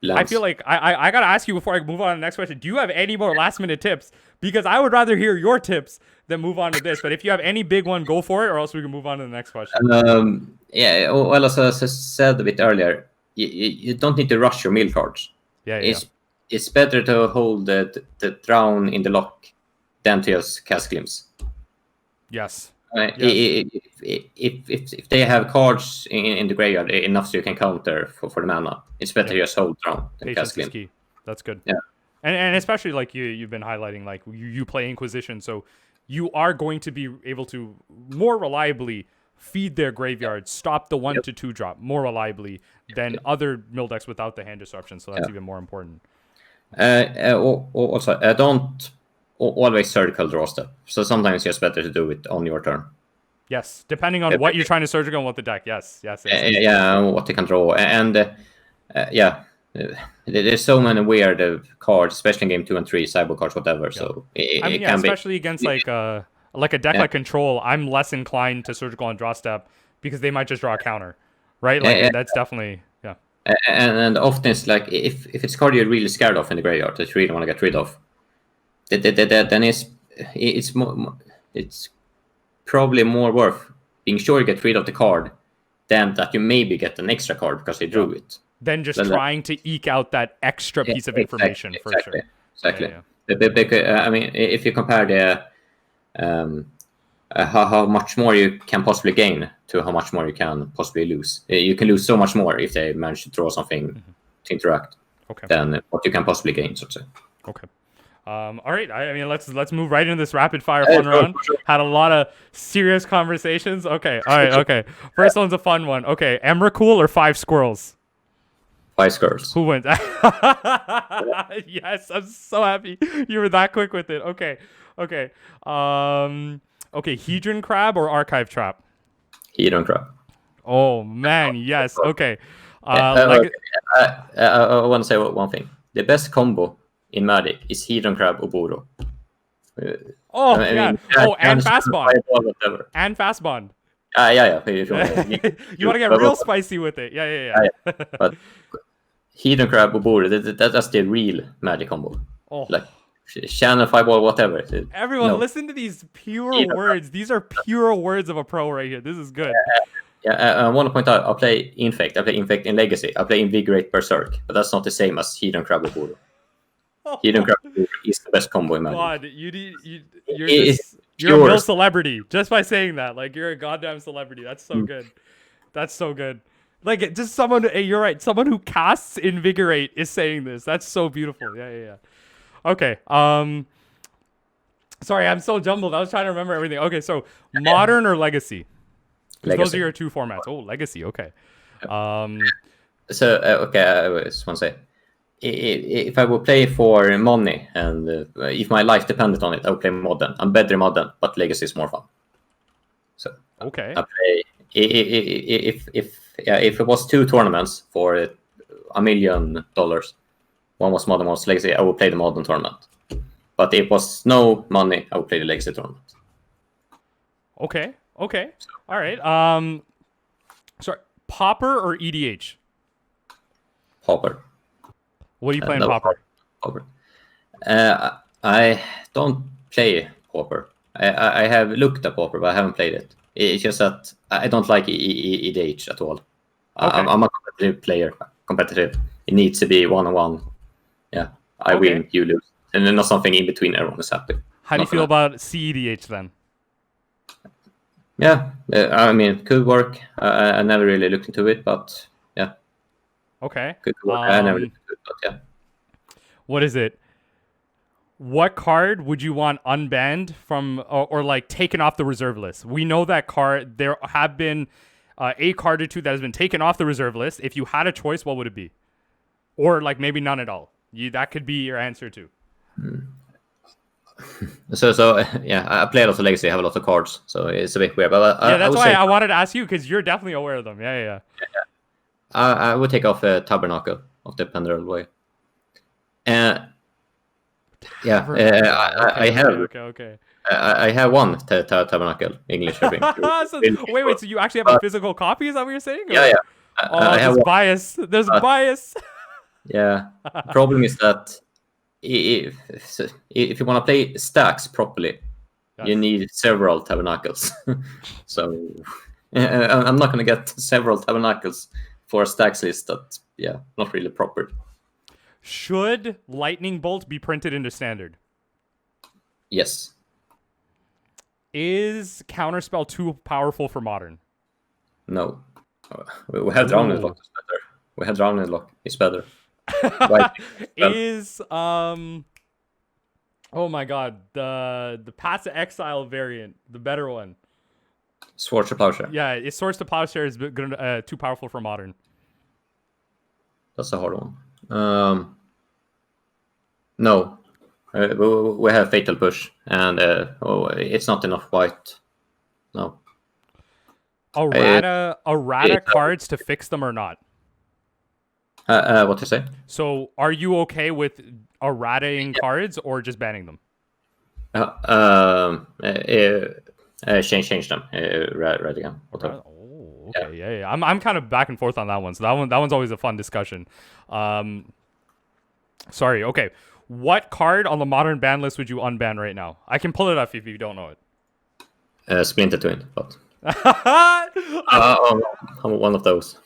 Speaker 1: I feel like I gotta ask you before I move on to the next question. Do you have any more last minute tips? Because I would rather hear your tips than move on to this. But if you have any big one, go for it, or else we can move on to the next question.
Speaker 2: Yeah. Well, as I said a bit earlier, you don't need to rush your mill cards. It's better to hold the drown in the lock than to just cast glimpse.
Speaker 1: Yes.
Speaker 2: If they have cards in the graveyard enough so you can counter for the mana, it's better to just hold drown than
Speaker 1: Patience
Speaker 2: cast glimpse.
Speaker 1: Is key. That's good.
Speaker 2: Yeah.
Speaker 1: And especially like you've been highlighting, like you play Inquisition, so you are going to be able to more reliably feed their graveyard, stop the 1 to 2 drop more reliably than other mill decks without the hand disruption. So that's even more important.
Speaker 2: Also, don't always circle draw step. So sometimes it's just better to do it on your turn.
Speaker 1: Yes, depending on what you're trying to surgical and what the deck. Yes.
Speaker 2: Yeah, what you can draw. And there's so many weird cards, especially in game 2 and 3, cyber cards, whatever. Yeah. So it can
Speaker 1: especially
Speaker 2: be
Speaker 1: against like a deck like Control, I'm less inclined to surgical on draw step because they might just draw a counter, right? Like that's definitely
Speaker 2: And often it's like if it's a card you're really scared of in the graveyard that you really want to get rid of, then it's probably more worth being sure you get rid of the card than that you maybe get an extra card because they drew it.
Speaker 1: Then just trying to eke out that extra piece of information for sure.
Speaker 2: Exactly. I mean, if you compare the how much more you can possibly gain to how much more you can possibly lose. You can lose so much more if they manage to draw something to interact than what you can possibly gain, so to say.
Speaker 1: Okay. All right. I mean, let's move right into this rapid fire fun round. Had a lot of serious conversations. Okay. All right. Okay. First one's a fun one. Okay. Emrakul or 5 squirrels?
Speaker 2: 5 squirrels.
Speaker 1: Who wins? Yes, I'm so happy you were that quick with it. Okay. Okay. Okay. Hedron crab or archive trap?
Speaker 2: Hedron crab.
Speaker 1: Oh man, yes. Okay.
Speaker 2: I want to say one thing. The best combo in Magic is Hedron crab or Boro.
Speaker 1: And fast bond. And fast bond.
Speaker 2: Yeah.
Speaker 1: You want to get real spicy with it. Yeah.
Speaker 2: But Hedron crab or Boro, that's the real Magic combo. Like channel fireball, whatever.
Speaker 1: Everyone, listen to these pure words. These are pure words of a pro right here. This is good.
Speaker 2: I want to point out, I play Infect. I play Infect in Legacy. I play Invigorate Berserk, but that's not the same as Hedron crab or Boro. Hedron crab or Boro is the best combo in Magic.
Speaker 1: God, you're a real celebrity just by saying that. Like you're a goddamn celebrity. That's so good. That's so good. Like just someone. Hey, you're right. Someone who casts Invigorate is saying this. That's so beautiful. Yeah. Okay. Sorry, I'm so jumbled. I was trying to remember everything. Okay, so modern or legacy? Those are your 2 formats. Oh, legacy. Okay.
Speaker 2: Okay, I just want to say, if I would play for money and if my life depended on it, I would play modern. I'm better in modern, but legacy is more fun. So
Speaker 1: okay.
Speaker 2: I play if it was 2 tournaments for $1 million. One was modern, one was legacy. I would play the modern tournament. But if it was no money, I would play the legacy tournament.
Speaker 1: Okay. All right. Sorry, Pauper or EDH?
Speaker 2: Pauper.
Speaker 1: What are you playing, Pauper?
Speaker 2: Pauper. I don't play Pauper. I have looked at Pauper, but I haven't played it. It's just that I don't like EDH at all. Okay. I'm a competitive player. Competitive. It needs to be 1-on-1. Yeah, I win, you lose. And then not something in between, everyone is happy.
Speaker 1: How do you feel about CEDH then?
Speaker 2: Yeah, I mean, it could work. I never really looked into it, but yeah,
Speaker 1: Okay.
Speaker 2: could work. I never looked into it, but yeah.
Speaker 1: What is it? What card would you want unbanned from or like taken off the reserve list? We know that card. There have been a card or two that has been taken off the reserve list. If you had a choice, what would it be? Or like maybe none at all. That could be your answer too.
Speaker 2: So yeah, I play a lot of Legacy. I have a lot of cards, so it's a bit weird. But
Speaker 1: Yeah, that's
Speaker 2: would
Speaker 1: why
Speaker 2: say
Speaker 1: I wanted to ask you because you're definitely aware of them. Yeah.
Speaker 2: I would take off Tabernacle of the Penderal Way. Yeah, I have.
Speaker 1: Okay.
Speaker 2: I have one Tabernacle English. I think.
Speaker 1: So, wait. So you actually have a physical copy? Is that what you're saying?
Speaker 2: Yeah.
Speaker 1: Oh,
Speaker 2: I have
Speaker 1: there's
Speaker 2: one.
Speaker 1: bias. There's bias.
Speaker 2: Yeah. Problem is that if you want to play stacks properly,
Speaker 1: Yes.
Speaker 2: you need several Tabernacles. So I'm not going to get several Tabernacles for a stacks list that, not really proper.
Speaker 1: Should Lightning Bolt be printed into standard?
Speaker 2: Yes.
Speaker 1: Is Counterspell too powerful for modern?
Speaker 2: No. We had Drowning Lock. It's better. We had Drowning Lock. It's better.
Speaker 1: Is oh my god, the Path to Exile variant, the better one.
Speaker 2: Swords to Plowshare.
Speaker 1: Yeah, is Swords to Plowshare is too powerful for modern?
Speaker 2: That's a hard one. No. We have Fatal Push, and it's not enough white. No.
Speaker 1: Errata cards to fix them or not?
Speaker 2: What you say?
Speaker 1: So, are you okay with errataing cards or just banning them?
Speaker 2: Change them. Right again. Whatever.
Speaker 1: Oh, okay. Yeah. I'm kind of back and forth on that one. So that one's always a fun discussion. Sorry. Okay. What card on the modern ban list would you unban right now? I can pull it up if you don't know it.
Speaker 2: Splinter Twin, but I'm one of those.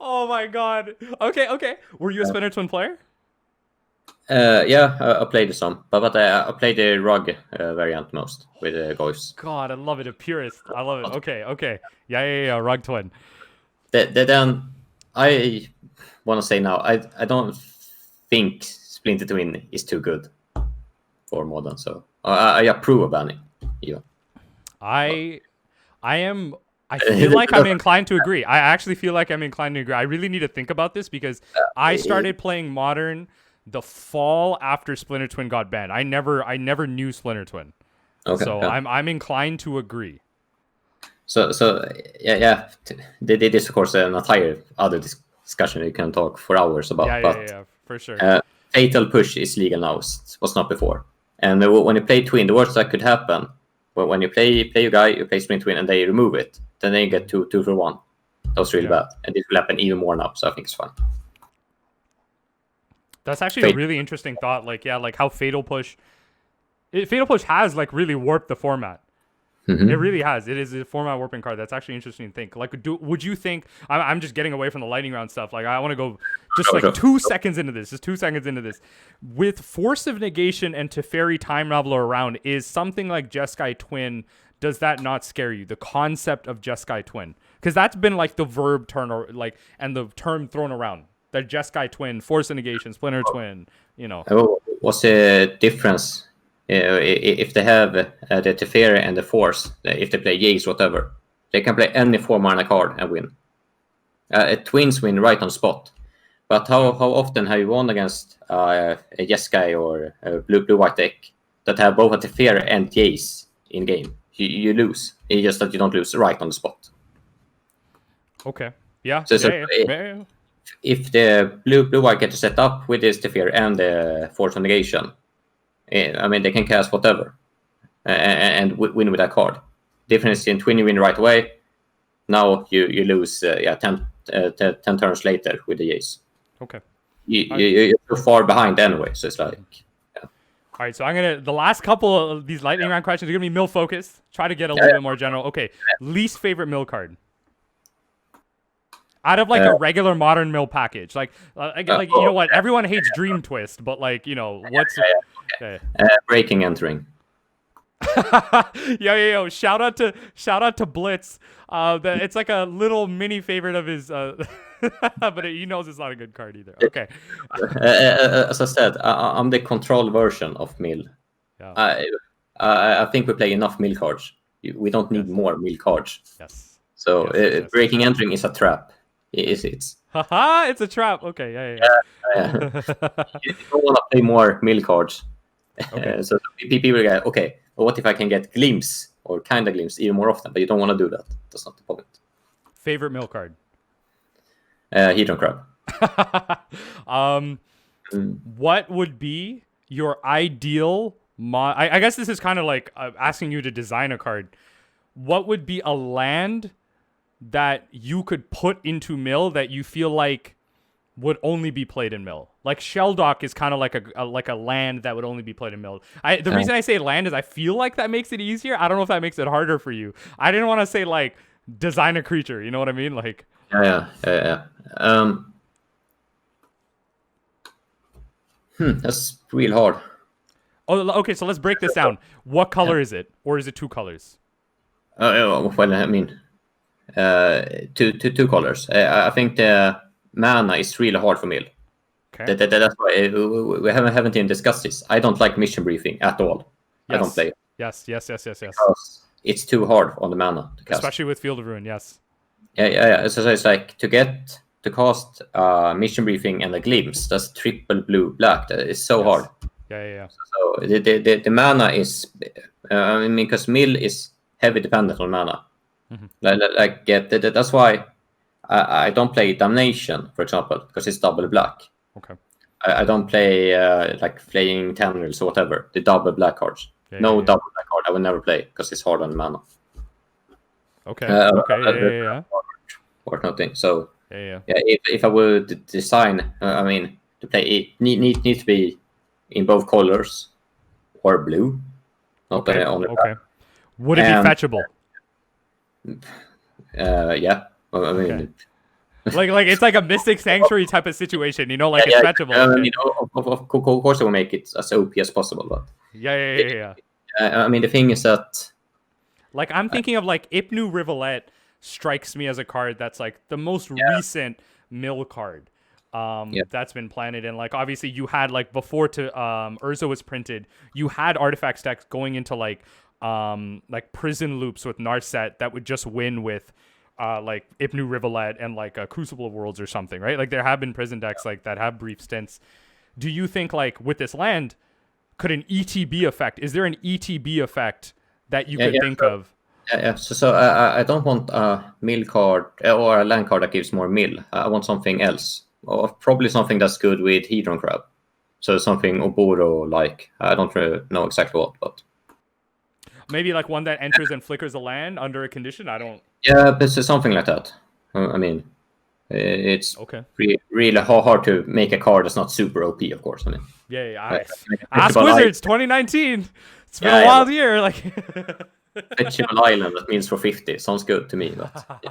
Speaker 1: Oh my god. Okay. Were you a Splinter Twin player?
Speaker 2: Yeah, I played some, but I played the Rug variant most with Goyfs.
Speaker 1: God, I love it. A purist. I love it. Okay. Yeah. Rug Twin.
Speaker 2: Then I want to say now, I don't think Splinter Twin is too good for modern, so I approve of banning. Yeah.
Speaker 1: I feel like I'm inclined to agree. I actually feel like I'm inclined to agree. I really need to think about this because I started playing modern the fall after Splinter Twin got banned. I never knew Splinter Twin. Okay, so yeah. I'm inclined to agree.
Speaker 2: So yeah. This is of course an entire other discussion you can talk for hours about.
Speaker 1: Yeah, for sure.
Speaker 2: Fatal Push is legal now. It was not before. And when you play Twin, the worst that could happen, when you play your guy, you play Splinter Twin, and they remove it, then you get two for one. That was really bad, and this will happen even more now. So I think it's fun.
Speaker 1: That's actually a really interesting thought. Like how Fatal Push has like really warped the format. Mm-hmm. It really has. It is a format warping card. That's actually interesting to think. Like, would you think? I'm just getting away from the lightning round stuff. Like, I want to go just 2 seconds into this. Just 2 seconds into this. With Force of Negation and Teferi Time Raveler around, is something like Jeskai Twin? Does that not scare you? The concept of Jeskai Twin, because that's been like the verb turn or like and the term thrown around. The Jeskai Twin, Force of Negation, Splinter Twin. You know.
Speaker 2: What's the difference? If they have the Teferi and the Force, if they play Jace, whatever, they can play any 4-mana card and win. Twins win right on spot. But how often have you won against a Jeskai or a blue-white deck that have both a Teferi and Jace in game? You lose. It's just that you don't lose right on the spot.
Speaker 1: Okay. Yeah.
Speaker 2: If the blue-white get to set up with this Teferi and the Force of Negation, I mean, they can cast whatever and win with that card. Difference in Twin, you win right away. Now you lose 10 turns later with the Jace.
Speaker 1: Okay.
Speaker 2: You're too far behind anyway, so it's like... Yeah.
Speaker 1: All right, so the last couple of these lightning round questions are going to be mill focused. Try to get a little bit more general. Okay, least favorite mill card? Out of like a regular modern mill package, like you know what? Everyone hates Dream Twist, but like what's
Speaker 2: Breaking Entering.
Speaker 1: Yo. Shout out to Blitz. It's like a little mini favorite of his. But he knows it's not a good card either. Okay.
Speaker 2: As I said, I'm the control version of Mill.
Speaker 1: Yeah.
Speaker 2: I think we play enough Mill cards. We don't need more Mill cards.
Speaker 1: Yes.
Speaker 2: So
Speaker 1: Yes.
Speaker 2: breaking entering is a trap. It's
Speaker 1: Haha, it's a trap. Okay. Yeah.
Speaker 2: you don't want to play more Mill cards.
Speaker 1: Okay.
Speaker 2: So people go, okay, well, what if I can get glimpse or kind of glimpse even more often? But you don't want to do that. That's not the point.
Speaker 1: Favorite mill card.
Speaker 2: Hedron Crab.
Speaker 1: What would be your ideal I guess this is kind of like asking you to design a card. What would be a land that you could put into mill that you feel like would only be played in mill? Like Shelldock is kind of like a land that would only be played in mill. The reason I say land is I feel like that makes it easier. I don't know if that makes it harder for you. I didn't want to say like design a creature. You know what I mean? Like
Speaker 2: Yeah. That's real hard.
Speaker 1: oh, okay. So let's break this down. What color is it, or is it two colors?
Speaker 2: Well, I mean, two colors. I think the mana is really hard for Mill.
Speaker 1: Okay.
Speaker 2: That's why we haven't even discussed this. I don't like mission briefing at all.
Speaker 1: Yes.
Speaker 2: I don't play it.
Speaker 1: Yes.
Speaker 2: Because it's too hard on the mana to cast.
Speaker 1: Especially with Field of Ruin, yes.
Speaker 2: Yeah. So it's like to cast mission briefing and a glimpse. That's triple blue black. That is so hard.
Speaker 1: Yeah.
Speaker 2: So the mana is, I mean, because Mill is heavy dependent on mana. That's why I don't play Damnation, for example, because it's double black.
Speaker 1: Okay.
Speaker 2: I don't play like Flaying Tendrils or whatever, the double black cards. Double black card I would never play because it's hard on the mana.
Speaker 1: Okay. Yeah.
Speaker 2: Or nothing. So
Speaker 1: Yeah.
Speaker 2: if I would design, I mean, to play it need to be in both colors or blue. Not
Speaker 1: Okay.
Speaker 2: on the
Speaker 1: Okay. Would it be fetchable?
Speaker 2: Yeah. Well, I mean.
Speaker 1: Okay. like it's like a Mystic Sanctuary type of situation, you know, like it's fetchable.
Speaker 2: You know, of course, I will make it as OP as possible, but
Speaker 1: Yeah.
Speaker 2: I mean, the thing is that,
Speaker 1: like, I'm thinking of like Ipnu Rivulet strikes me as a card that's like the most recent mill card that's been planted. And like obviously you had like before Urza was printed, you had artifact stacks going into like prison loops with Narset that would just win with like Ipnu Rivulet and like a Crucible of Worlds or something, right? Like there have been prison decks like that have brief stints. Do you think like with this land, could an ETB effect? Is there an ETB effect that you could think of?
Speaker 2: Yeah. So I don't want a mill card or a land card that gives more mill. I want something else, or probably something that's good with Hedron Crab. So something Oboro like. I don't really know exactly what, but
Speaker 1: maybe like one that enters and flickers a land under a condition. I don't.
Speaker 2: Yeah, but it's something like that. I mean, it's
Speaker 1: okay.
Speaker 2: Really hard to make a card that's not super OP, of course. I mean,
Speaker 1: Ask Wizards 2019. It's been a wild year. Like
Speaker 2: Vegetable Island, that means for 50. Sounds good to me. But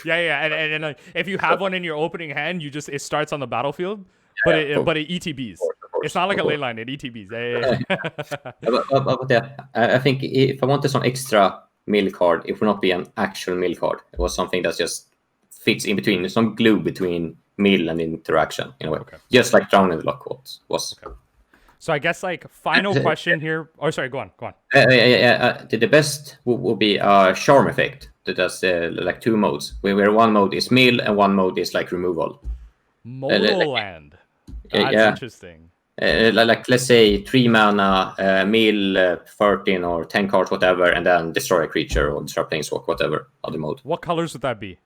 Speaker 1: yeah. And like, if you have one in your opening hand, it starts on the battlefield, but it ETBs. Of course, it's not like a ley line. It ETBs.
Speaker 2: But I think if I wanted some extra mill card, it would not be an actual mill card. It was something that just fits in between, some glue between mill and interaction in a way. Okay. Just like Drowning the Lock was. Okay.
Speaker 1: So I guess like final question here. Oh, sorry, go on.
Speaker 2: The best would be a charm effect that does like two modes, where one mode is mill and one mode is like removal.
Speaker 1: Modal land. That's interesting.
Speaker 2: Like let's say 3 mana, mill 13 or 10 cards, whatever, and then destroy a creature or destroy planeswalk, whatever other mode.
Speaker 1: What colors would that be?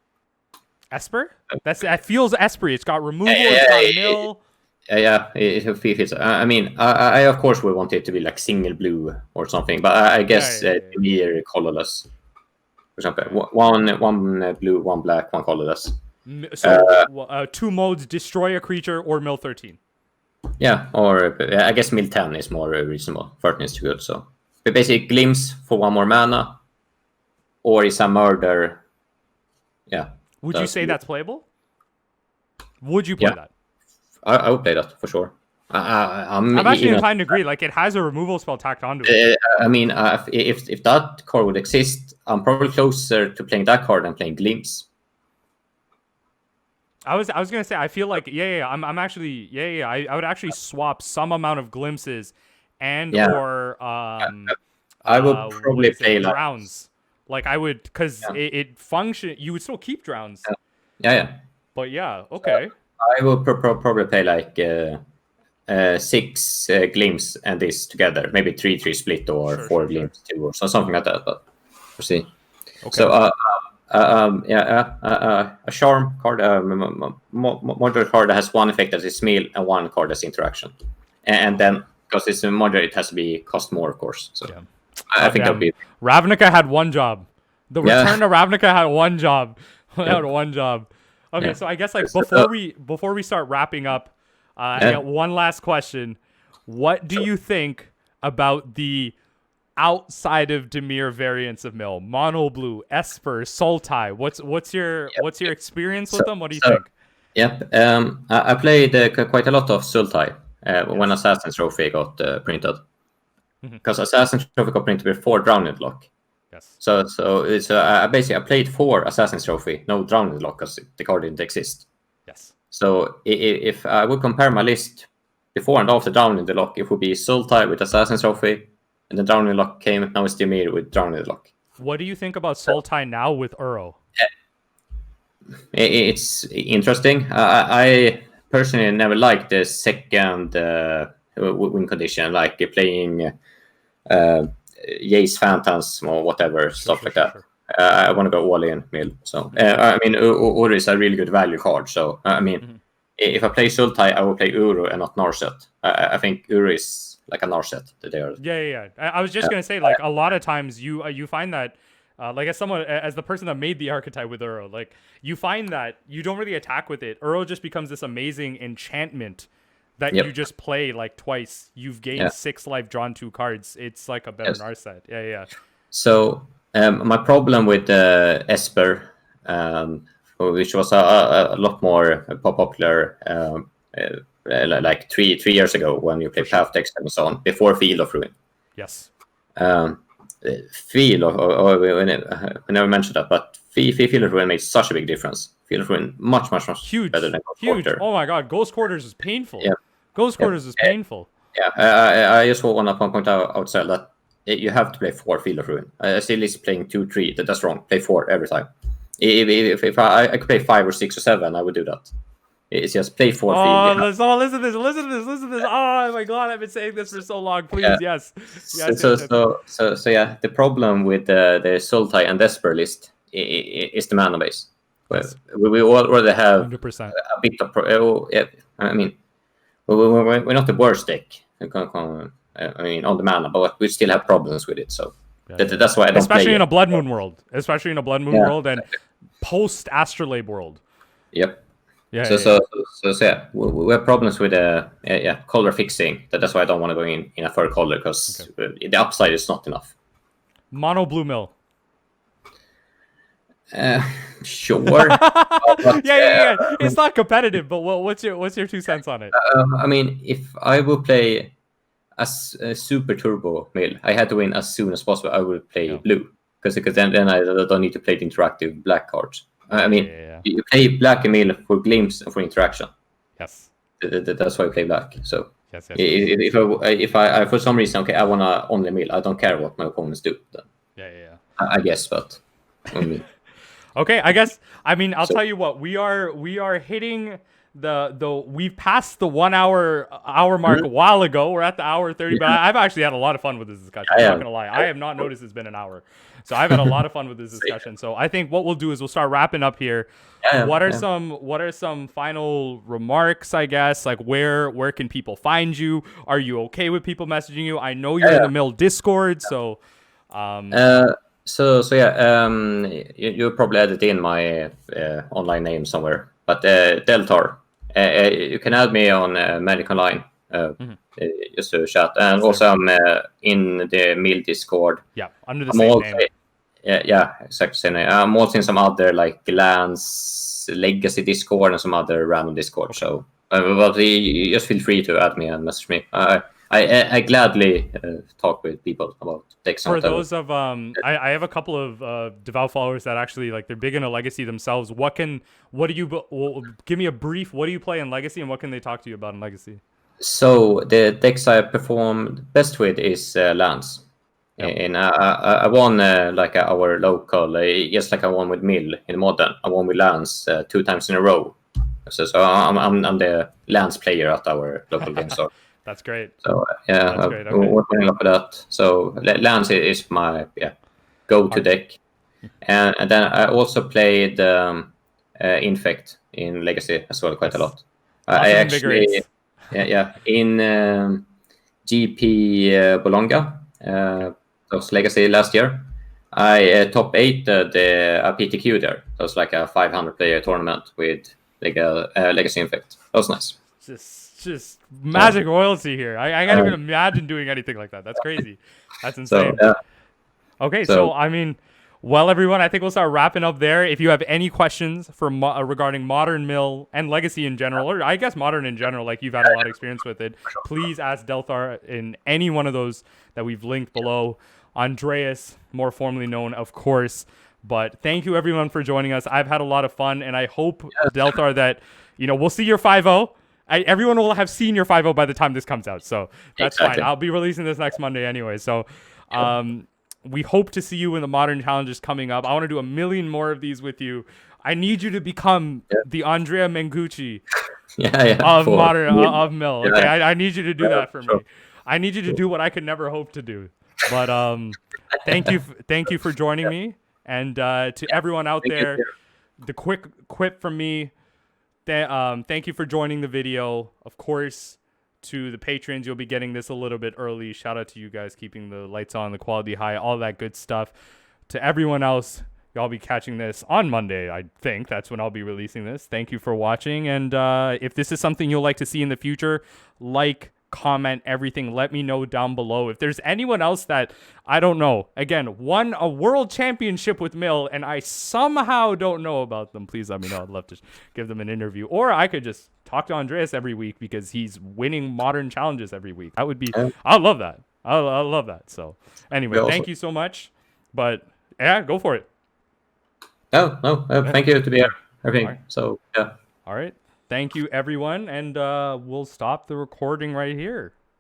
Speaker 1: Esper? That feels Esper. It's got removal. It's got mill.
Speaker 2: Yeah, it fits. I mean, I of course would want it to be like single blue or something, but I guess Dimir colorless, for example, one blue, one black, one colorless.
Speaker 1: So 2 modes: destroy a creature or mill 13.
Speaker 2: Yeah, or I guess mill 10 is more reasonable. 13 is too good. So basically, glimpse for 1 more mana, or is a murder. Yeah.
Speaker 1: Would you say that's playable? Would you play that?
Speaker 2: I would play that for sure. I'm
Speaker 1: actually inclined to agree. Like, it has a removal spell tacked onto it.
Speaker 2: I mean, if that card would exist, I'm probably closer to playing that card than playing Glimpse.
Speaker 1: I was gonna say, I feel like I'm actually I would actually swap some amount of glimpses and or
Speaker 2: I would probably play
Speaker 1: drowns. Like I would, because it function. You would still keep drowns.
Speaker 2: Yeah.
Speaker 1: But yeah, okay.
Speaker 2: So I would probably play like 6 glimpse and this together, maybe 3-3 split or 4 glimpse 2 or something like that. But we'll see. Okay. So a charm card, modular card that has one effect that is meal and one card that's interaction, and then because it's a modular, it has to be cost more, of course. So I think that'll be.
Speaker 1: Ravnica had one job. The return to Ravnica had one job. Had one job. Okay, so I guess like before we start wrapping up, I got one last question. What do you think about the outside of Dimir variants of Mill? Mono Blue, Esper, Sultai. What's your experience with them? What do you think?
Speaker 2: Yep. I played quite a lot of Sultai when Assassin's Trophy got printed. Because Assassin's Trophy got printed before Drowned Lock.
Speaker 1: Yes.
Speaker 2: So I basically played 4 Assassin's Trophy, no Drowned Lock, because the card didn't exist.
Speaker 1: Yes.
Speaker 2: So if I would compare my list before and after Drowned Lock, it would be Sultai with Assassin's Trophy, and then Drowned Lock came. Now it's Dimir with Drowned Lock.
Speaker 1: What do you think about Sultai now with Uro?
Speaker 2: It's interesting. I personally never liked the second win condition, like playing Jace Phantasm or whatever, stuff like that. I want to go all in Mill. So I mean, Uro is a really good value card. So I mean, if I play Sultai, I will play Uro and not Narset. I think Uro is like a Narset.
Speaker 1: Yeah. I was just gonna say, like, a lot of times you find that, like, as the person that made the archetype with Uro, like, you find that you don't really attack with it. Uro just becomes this amazing enchantment that you just play like twice. You've gained 6 life, drawn 2 cards. It's like a better Narset. Yeah.
Speaker 2: So my problem with Esper, which was a lot more popular like three years ago when you played Path Text and so on, before Field of Ruin.
Speaker 1: Yes.
Speaker 2: Field of I never mentioned that, but Field of Ruin made such a big difference. Field of Ruin much
Speaker 1: huge,
Speaker 2: better than Ghost Quarter.
Speaker 1: Oh my god, Ghost Quarters is painful. Yeah. Ghost Quarters is painful.
Speaker 2: Yeah, I just want to point out outside that you have to play 4 Field of Ruin. Still is playing 2-3. That's wrong. Play 4 every time. If I could play 5 or 6 or 7, I would do that. It's just play 4 field.
Speaker 1: Listen to this. Oh my god, I've been saying this for so long. Please, yes.
Speaker 2: So yeah, the problem with the Sultai and Esper list is the mana base. Yes. We already have 100%. A bit of I mean, we're not the worst deck. I mean, on the mana, but we still have problems with it. So that's why I don't
Speaker 1: especially
Speaker 2: play
Speaker 1: in a Blood Moon world, world and post Astrolabe world.
Speaker 2: Yep. So yeah, we have problems with color fixing. That's why I don't want to go in a third color, because the upside is not enough.
Speaker 1: Mono Blue Mill.
Speaker 2: Sure.
Speaker 1: But, yeah. It's not competitive, but what's your 2 cents on it?
Speaker 2: I mean, if I would play a super turbo Mill, I had to win as soon as possible. I would play blue, because then I don't need to play the interactive black cards. I mean, you play black and Mill for glimpse and for interaction.
Speaker 1: Yes.
Speaker 2: That's why I play black. So
Speaker 1: yes.
Speaker 2: If I for some reason, I want to only Mill, I don't care what my opponents do. Then.
Speaker 1: Yeah.
Speaker 2: I guess, but.
Speaker 1: Okay, I guess. I mean, I'll tell you what. We are hitting we've passed the 1 hour mark a while ago. We're at the hour 30, but I've actually had a lot of fun with this discussion. I'm not gonna lie. I have not noticed it's been an hour. So I've had a lot of fun with this discussion. So I think what we'll do is we'll start wrapping up here. What are some final remarks, I guess? Like, where can people find you? Are you okay with people messaging you? I know you're in the Mill Discord, so
Speaker 2: you'll probably add it in my online name somewhere. But Delthar, you can add me on Magic Online, just to chat. And also I'm in the Mill Discord.
Speaker 1: Yeah, under the same name.
Speaker 2: Yeah, exactly same name. I'm also in some other like Lands Legacy Discord and some other random Discord. Okay. So But you just feel free to add me and message me. I gladly talk with people about decks and
Speaker 1: For
Speaker 2: whatever.
Speaker 1: those of I have a couple of devout followers that actually like they're big into Legacy themselves. What do you give me a brief? What do you play in Legacy, and what can they talk to you about in Legacy?
Speaker 2: So the decks I perform best with is lands.
Speaker 1: Yep.
Speaker 2: And I won like our local, just like I won with Mill in Modern. I won with lands 2 times in a row. So I'm the lands player at our local game store.
Speaker 1: That's great.
Speaker 2: So yeah,
Speaker 1: That's great.
Speaker 2: we're
Speaker 1: Okay.
Speaker 2: winning up with that. So lands is my go-to deck, and then I also played Infect in Legacy as well quite a
Speaker 1: Yes.
Speaker 2: lot.
Speaker 1: Lots
Speaker 2: I
Speaker 1: of
Speaker 2: actually
Speaker 1: invigorates.
Speaker 2: in GP Bologna, those Legacy last year. I top 8 the PTQ there. That was like a 500 player tournament with like a Legacy Infect. That was nice.
Speaker 1: Just magic royalty here. I can't even imagine doing anything like that. That's crazy. That's
Speaker 2: So
Speaker 1: insane.
Speaker 2: yeah,
Speaker 1: Okay,
Speaker 2: so
Speaker 1: so I mean, well, everyone, I think we'll start wrapping up there. If you have any questions for regarding Modern Mill and Legacy in general, or I guess Modern in general, like you've had a lot of experience with it, please ask Delthar in any one of those that we've linked below. Andreas, more formally known, of course. But thank you everyone for joining us. I've had a lot of fun, and I hope Delthar that we'll see your 5-0. Everyone will have seen your 5-0 by the time this comes out, so that's
Speaker 2: exactly.
Speaker 1: fine. I'll be releasing this next Monday anyway, so. We hope to see you in the Modern Challenges coming up. I want to do a million more of these with you. I need you to become the Andrea Mengucci of Mill. Okay, I need you to do that for me. I need you to do what I could never hope to do. But thank you for joining me, and to everyone out there, the quick quip from me. Thank you for joining the video. Of course, to the patrons, you'll be getting this a little bit early. Shout out to you guys keeping the lights on, the quality high, all that good stuff. To everyone else, y'all be catching this on Monday. I think that's when I'll be releasing this. Thank you for watching, and if this is something you'll like to see in the future, like, comment, everything, let me know down below. If there's anyone else that I don't know, again, won a world championship with Mill and I somehow don't know about them, please let me know. I'd love to give them an interview, or I could just talk to Andreas every week because he's winning Modern Challenges every week. That would be I love that. I love that. So anyway, thank you so much. But yeah, go for it.
Speaker 2: No, thank you to be here. Everything.
Speaker 1: Right.
Speaker 2: So yeah.
Speaker 1: All right. Thank you, everyone, and we'll stop the recording right here.